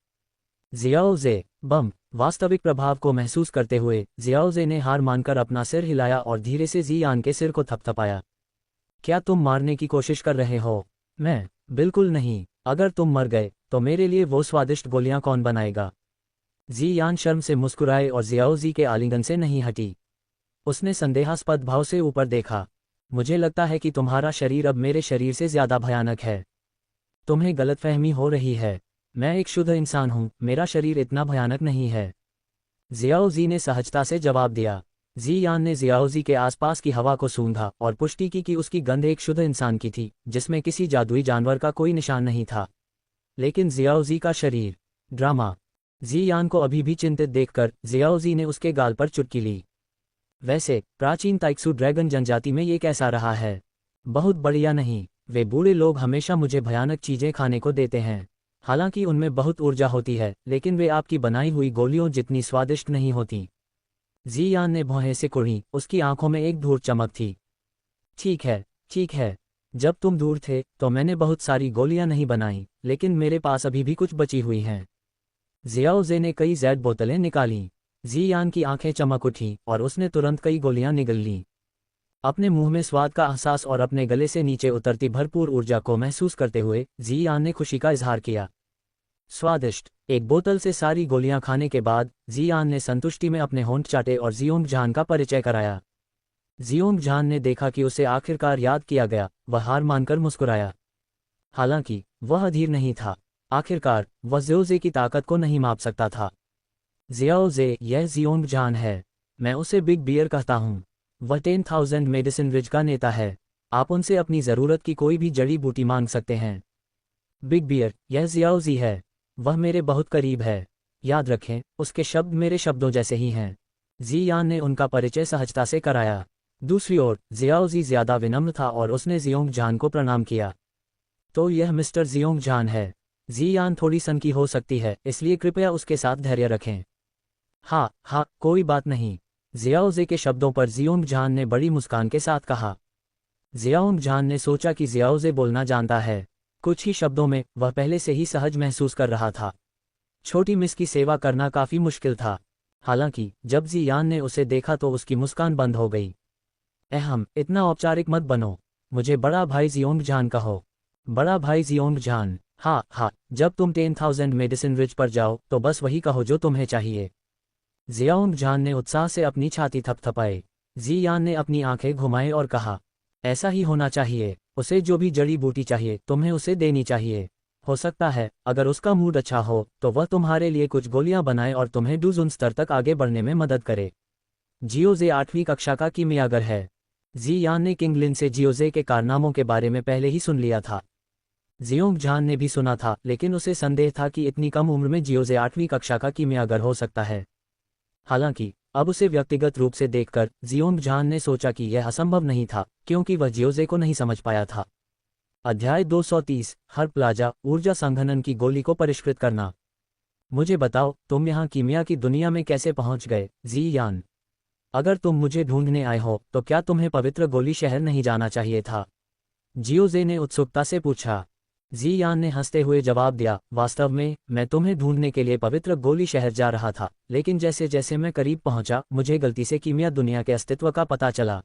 Speaker 1: जियाओजे बम। वास्तविक प्रभाव को महसूस करते हुए जियाओजे ने हार मानकर अपना सिर हिलाया और धीरे से जियान के सिर को थपथपाया। क्या तुम मारने की कोशिश कर रहे हो? मैं? बिल्कुल नहीं। अगर तुम मर गए तो मेरे लिए वो स्वादिष्ट गोलियां कौन बनाएगा? जियान शर्म से मुस्कुराए और जियाओजी के आलिंगन से नहीं हटी। उसने संदेहास्पद भाव से ऊपर देखा। मुझे लगता है कि तुम्हारा शरीर अब मेरे शरीर से ज्यादा भयानक है। तुम्हें गलतफहमी हो रही है। मैं एक शुद्ध इंसान हूँ, मेरा शरीर इतना भयानक नहीं है। जियाओजी ने सहजता से जवाब दिया। जियान ने जियाओजी के आसपास की हवा को सूंघा और पुष्टि की कि उसकी गंध एक शुद्ध इंसान की थी, जिसमें किसी जादुई जानवर का कोई निशान नहीं था। लेकिन जियाओजी का शरीर। ड्रामा। जियान को अभी भी चिंतित देखकर जियाओजी ने उसके गाल पर चुटकी ली। वैसे प्राचीन ताइक्सू ड्रैगन जनजाति में ये कैसा रहा है? बहुत बढ़िया नहीं। वे बूढ़े लोग हमेशा मुझे भयानक चीजें खाने को देते हैं। हालांकि उनमें बहुत ऊर्जा होती है, लेकिन वे आपकी बनाई हुई गोलियों जितनी स्वादिष्ट नहीं होती। जियान ने भौहें से कुढ़ी। उसकी आंखों में एक धूर्त चमक थी। ठीक है, ठीक है। जब तुम दूर थे तो मैंने बहुत सारी गोलियां नहीं बनाई, लेकिन मेरे पास अभी भी कुछ बची हुई हैं। जियाओजे ने कई जैड बोतलें निकालीं। जियान की आंखें चमक उठीं और उसने तुरंत कई गोलियां निगल लीं। अपने मुंह में स्वाद का एहसास और अपने गले से नीचे उतरती भरपूर ऊर्जा को महसूस करते हुए जियान ने खुशी का इजहार किया। स्वादिष्ट। एक बोतल से सारी गोलियां खाने के बाद जियान ने संतुष्टि में अपने होंठ चाटे और जियोंग जान का परिचय कराया। जियोंग जान ने देखा कि उसे आखिरकार याद किया गया। वह हार मानकर मुस्कुराया। हालांकि वह अधीर नहीं था। आखिरकार वह जियाओजे की ताकत को नहीं माप सकता था। जियाओजे, यह जियोंग जान है। मैं उसे बिग बियर कहता हूँ। वह 10,000 मेडिसिन रिज का नेता है। आप उनसे अपनी जरूरत की कोई भी जड़ी बूटी मांग सकते हैं। बिग बियर, यह जियाओजी है। वह मेरे बहुत करीब है। याद रखें, उसके शब्द मेरे शब्दों जैसे ही हैं। जियान ने उनका परिचय सहजता से कराया। दूसरी ओर जियाओजी ज्यादा विनम्र था और उसने जियोंग जान को प्रणाम किया। तो यह मिस्टर जियोंग जान है। जियान थोड़ी सनकी हो सकती है, इसलिए कृपया उसके साथ धैर्य रखें। हाँ, कोई बात नहीं। जियाओजे के शब्दों पर जियोंग जान ने बड़ी मुस्कान के साथ कहा। जियाओंगजान ने सोचा कि जियाओजे बोलना जानता है। कुछ ही शब्दों में वह पहले से ही सहज महसूस कर रहा था। छोटी मिस की सेवा करना काफी मुश्किल था। हालांकि जब जियान ने उसे देखा तो उसकी मुस्कान बंद हो गई। इतना औपचारिक मत बनो, मुझे बड़ा भाई जियोंगजान कहो। बड़ा भाई जियोंगजान, हाँ हाँ, जब तुम 10,000 मेडिसिन रिज पर जाओ तो बस वही कहो जो तुम्हें चाहिए। जियाओंगजान ने उत्साह से अपनी छाती थपथपाई। जियान ने अपनी आंखें घुमाई और कहा, ऐसा ही होना चाहिए। उसे जो भी जड़ी बूटी चाहिए तुम्हें उसे देनी चाहिए। हो सकता है अगर उसका मूड अच्छा हो तो वह तुम्हारे लिए कुछ गोलियां बनाए और तुम्हें डूज़ुन स्तर तक आगे बढ़ने में मदद करे। जियोजे 8वीं कक्षा का कीमियागर है। जियान ने किंगलिन से जियोजे के कारनामों के बारे में पहले ही सुन लिया था। जियोंगजान ने भी सुना था, लेकिन उसे संदेह था कि इतनी कम उम्र में जियोजे 8वीं कक्षा का कीमियागर हो सकता है। हालांकि अब उसे व्यक्तिगत रूप से देखकर जियोंगजान ने सोचा कि यह असंभव नहीं था, क्योंकि वह जियोजे को नहीं समझ पाया था। अध्याय 230, हर प्लाजा ऊर्जा संघनन की गोली को परिष्कृत करना। मुझे बताओ, तुम यहाँ कीमिया की दुनिया में कैसे पहुंच गए, जियान? अगर तुम मुझे ढूंढने आए हो तो क्या तुम्हें पवित्र गोली शहर नहीं जाना चाहिए था? जियोजे ने उत्सुकता से पूछा। जियान ने हंसते हुए जवाब दिया, वास्तव में मैं तुम्हें ढूंढने के लिए पवित्र गोली शहर जा रहा था, लेकिन जैसे जैसे मैं करीब पहुंचा मुझे गलती से कीमिया दुनिया के अस्तित्व का पता चला।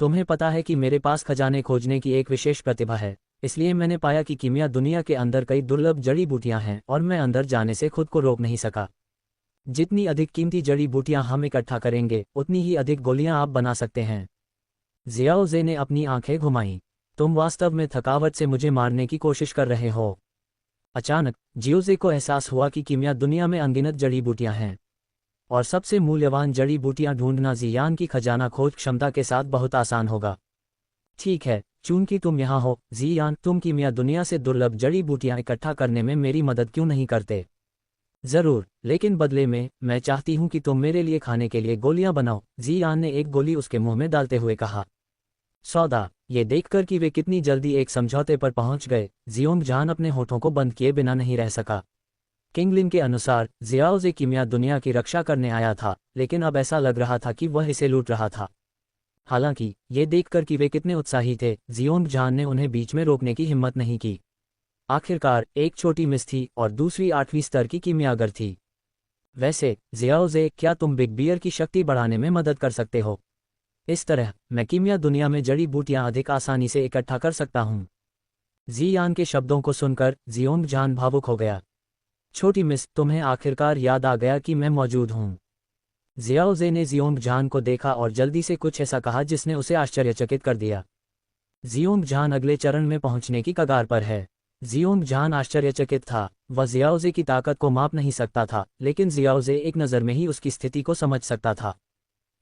Speaker 1: तुम्हें पता है कि मेरे पास खजाने खोजने की एक विशेष प्रतिभा है, इसलिए मैंने पाया कि कीमिया दुनिया के अंदर कई दुर्लभ जड़ी बूटियां हैं और मैं अंदर जाने से खुद को रोक नहीं सका। जितनी अधिक कीमती जड़ी बूटियां हम इकट्ठा करेंगे उतनी ही अधिक गोलियां आप बना सकते हैं। जियाओजे ने अपनी आंखें घुमाईं। तुम वास्तव में थकावट से मुझे मारने की कोशिश कर रहे हो? अचानक जियोजे को एहसास हुआ कि कीमिया दुनिया में अनगिनत जड़ी बूटियां हैं और सबसे मूल्यवान जड़ी बूटियां ढूंढना जियान की खजाना खोज क्षमता के साथ बहुत आसान होगा। ठीक है, चूंकि तुम यहाँ हो जियान, तुम कीमिया दुनिया से दुर्लभ जड़ी बूटियां इकट्ठा करने में मेरी मदद क्यों नहीं करते? जरूर, लेकिन बदले में मैं चाहती हूं कि तुम मेरे लिए खाने के लिए गोलियां बनाओ, जियान ने एक गोली उसके मुंह में डालते हुए कहा। सौदा। ये देखकर कि वे कितनी जल्दी एक समझौते पर पहुंच गए, जियोंगजान अपने होठों को बंद किए बिना नहीं रह सका। किंगलिन के अनुसार जियाओजे कीमिया दुनिया की रक्षा करने आया था, लेकिन अब ऐसा लग रहा था कि वह इसे लूट रहा था। हालांकि ये देखकर कि वे कितने उत्साही थे, जियोंगजान ने उन्हें बीच में रोकने की हिम्मत नहीं की। आखिरकार एक छोटी मिस थी और दूसरी 8वीं स्तर की कीमियागर थी। वैसे जियाओजे, क्या तुम बिग बियर की शक्ति बढ़ाने में मदद कर सकते हो? इस तरह मैं कीमिया दुनिया में जड़ी बूटियां अधिक आसानी से इकट्ठा कर सकता हूं। जियान के शब्दों को सुनकर जियोंगजान भावुक हो गया। छोटी मिस, तुम्हें आखिरकार याद आ गया कि मैं मौजूद हूं। जियाओजे ने जियोंगजान को देखा और जल्दी से कुछ ऐसा कहा जिसने उसे आश्चर्यचकित कर दिया। जियोंगजान अगले चरण में पहुंचने की कगार पर है। जियोंगजान आश्चर्यचकित था। वह जियाओजे की ताकत को माप नहीं सकता था, लेकिन जियाओजे एक नज़र में ही उसकी स्थिति को समझ सकता था।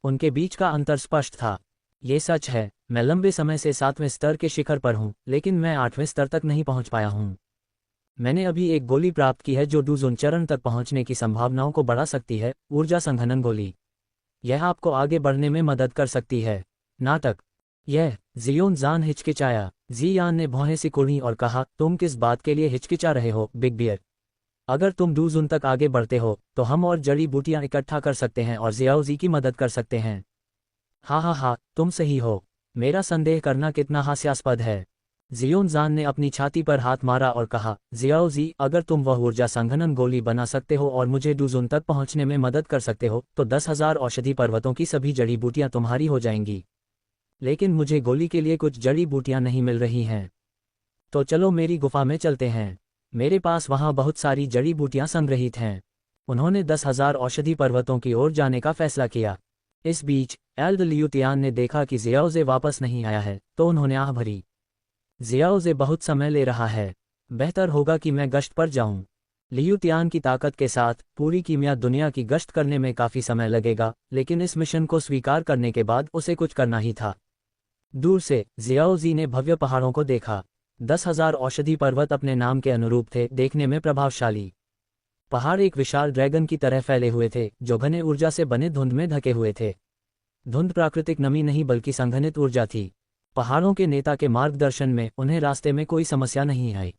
Speaker 1: उनके बीच का अंतर स्पष्ट था। ये सच है, मैं लंबे समय से 7वें स्तर के शिखर पर हूं, लेकिन मैं 8वें स्तर तक नहीं पहुंच पाया हूं। मैंने अभी एक गोली प्राप्त की है जो डूज़ुन चरण तक पहुंचने की संभावनाओं को बढ़ा सकती है, ऊर्जा संघनन गोली। यह आपको आगे बढ़ने में मदद कर सकती है। नाटक। यह जियोंगजान हिचकिचाया। जियान ने भौहें सिकुड़ी और कहा, तुम किस बात के लिए हिचकिचा रहे हो, बिग बियर? अगर तुम डूज़ुन तक आगे बढ़ते हो तो हम और जड़ी बूटियां इकट्ठा कर सकते हैं और जियाओजी की मदद कर सकते हैं। हाँ, तुम सही हो। मेरा संदेह करना कितना हास्यास्पद है। जियोंगजान ने अपनी छाती पर हाथ मारा और कहा, जियाओजी, अगर तुम वह ऊर्जा संघनन गोली बना सकते हो और मुझे डूज़ुन तक पहुंचने में मदद कर सकते हो तो 10,000 औषधि पर्वतों की सभी जड़ी बूटियां तुम्हारी हो जाएंगी। लेकिन मुझे गोली के लिए कुछ जड़ी बूटियां नहीं मिल रही हैं। तो चलो मेरी गुफा में चलते हैं। मेरे पास वहां बहुत सारी जड़ी बूटियां संग्रहित हैं। उन्होंने 10,000 औषधि पर्वतों की ओर जाने का फैसला किया। इस बीच एल्ड लियूटियान ने देखा कि जियाओजे वापस नहीं आया है, तो उन्होंने आह भरी। जियाओजे बहुत समय ले रहा है, बेहतर होगा कि मैं गश्त पर जाऊं। लियूटियान की ताकत के साथ पूरी कीमिया दुनिया की गश्त करने में काफी समय लगेगा, लेकिन इस मिशन को स्वीकार करने के बाद उसे कुछ करना ही था। दूर से जियाओजी ने भव्य पहाड़ों को देखा। 10,000 औषधि पर्वत अपने नाम के अनुरूप थे, देखने में प्रभावशाली। पहाड़ एक विशाल ड्रैगन की तरह फैले हुए थे, जो घने ऊर्जा से बने धुंध में ढके हुए थे। धुंध प्राकृतिक नमी नहीं बल्कि संघनित ऊर्जा थी। पहाड़ों के नेता के मार्गदर्शन में उन्हें रास्ते में कोई समस्या नहीं आई।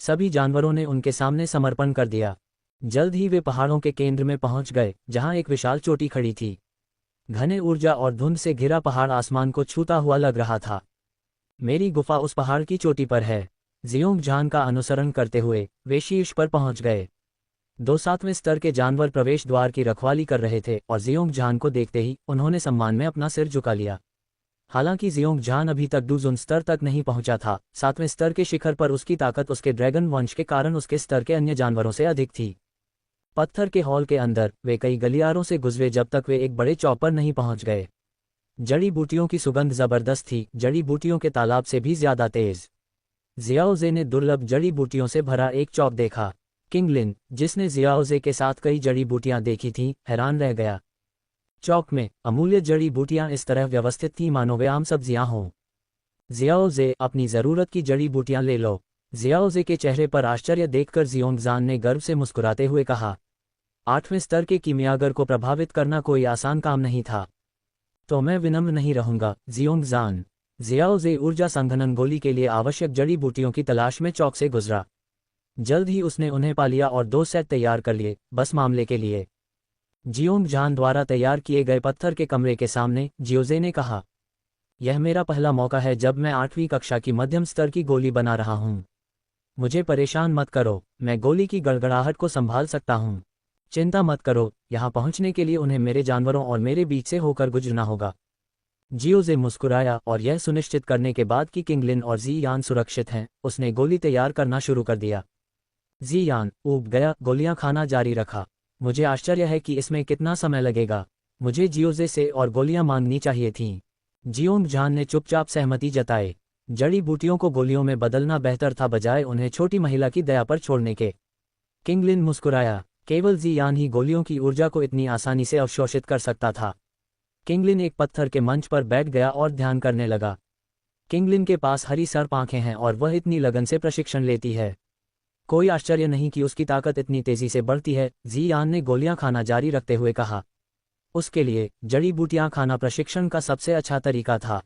Speaker 1: सभी जानवरों ने उनके सामने समर्पण कर दिया। जल्द ही वे पहाड़ों के केंद्र में पहुंच गए, जहां एक विशाल चोटी खड़ी थी। घने ऊर्जा और धुंध से घिरा पहाड़ आसमान को छूता हुआ लग रहा था। मेरी गुफा उस पहाड़ की चोटी पर है। जियोंग जान का अनुसरण करते हुए वे शीर्ष पर पहुंच गए। 7वें स्तर के जानवर प्रवेश द्वार की रखवाली कर रहे थे और जियोंग जान को देखते ही उन्होंने सम्मान में अपना सिर झुका लिया। हालांकि जियोंग जान अभी तक डूजुन स्तर तक नहीं पहुंचा था, 7वें स्तर के शिखर पर उसकी ताकत उसके ड्रैगन वंश के कारण उसके स्तर के अन्य जानवरों से अधिक थी। पत्थर के हॉल के अंदर वे कई गलियारों से गुजरे जब तक वे एक बड़े चौक पर नहीं पहुंच गए। जड़ी बूटियों की सुगंध जबरदस्त थी, जड़ी बूटियों के तालाब से भी ज्यादा तेज। जियाओजे ने दुर्लभ जड़ी बूटियों से भरा एक चौक देखा। किंगलिन, जिसने जियाओजे के साथ कई जड़ी बूटियां देखी थीं, हैरान रह गया। चौक में अमूल्य जड़ी बूटियां इस तरह व्यवस्थित थीं मानो वे आम सब्जियां हों। जियाओजे, अपनी जरूरत की जड़ी बूटियां ले लो। जियाओजे के चेहरे पर आश्चर्य देखकर जियोंगजान ने गर्व से मुस्कुराते हुए कहा। 8वें स्तर के कीमियागर को प्रभावित करना कोई आसान काम नहीं था। तो मैं विनम्र नहीं रहूंगा, जियोंगजान। जियाओजे ऊर्जा संघनन गोली के लिए आवश्यक जड़ी बूटियों की तलाश में चौक से गुजरा। जल्द ही उसने उन्हें पा लिया और 2 सेट तैयार कर लिए, बस मामले के लिए। जियोंगजान द्वारा तैयार किए गए पत्थर के कमरे के सामने जियोजे ने कहा, यह मेरा पहला मौका है जब मैं 8वीं कक्षा की मध्यम स्तर की गोली बना रहा हूं। मुझे परेशान मत करो, मैं गोली की गड़गड़ाहट को संभाल सकता हूं। चिंता मत करो, यहां पहुंचने के लिए उन्हें मेरे जानवरों और मेरे बीच से होकर गुजरना होगा। जियोजे मुस्कुराया और यह सुनिश्चित करने के बाद कि किंगलिन और जी यान सुरक्षित हैं, उसने गोली तैयार करना शुरू कर दिया। जी यान ऊब गया, गोलियां खाना जारी रखा। मुझे आश्चर्य है कि इसमें कितना समय लगेगा। मुझे जियोजे से और गोलियां मांगनी चाहिए थीं। जियोंगजान ने चुपचाप सहमति जताई। जड़ी बूटियों को गोलियों में बदलना बेहतर था बजाय उन्हें छोटी महिला की दया पर छोड़ने के। किंगलिन मुस्कुराया, केवल जी यान ही गोलियों की ऊर्जा को इतनी आसानी से अवशोषित कर सकता था। किंगलिन एक पत्थर के मंच पर बैठ गया और ध्यान करने लगा। किंगलिन के पास हरी सर्प आंखें हैं और वह इतनी लगन से प्रशिक्षण लेती है। कोई आश्चर्य नहीं कि उसकी ताकत इतनी तेजी से बढ़ती है, जी यान ने गोलियां खाना जारी रखते हुए कहा। उसके लिए जड़ी बूटियां खाना प्रशिक्षण का सबसे अच्छा तरीका था।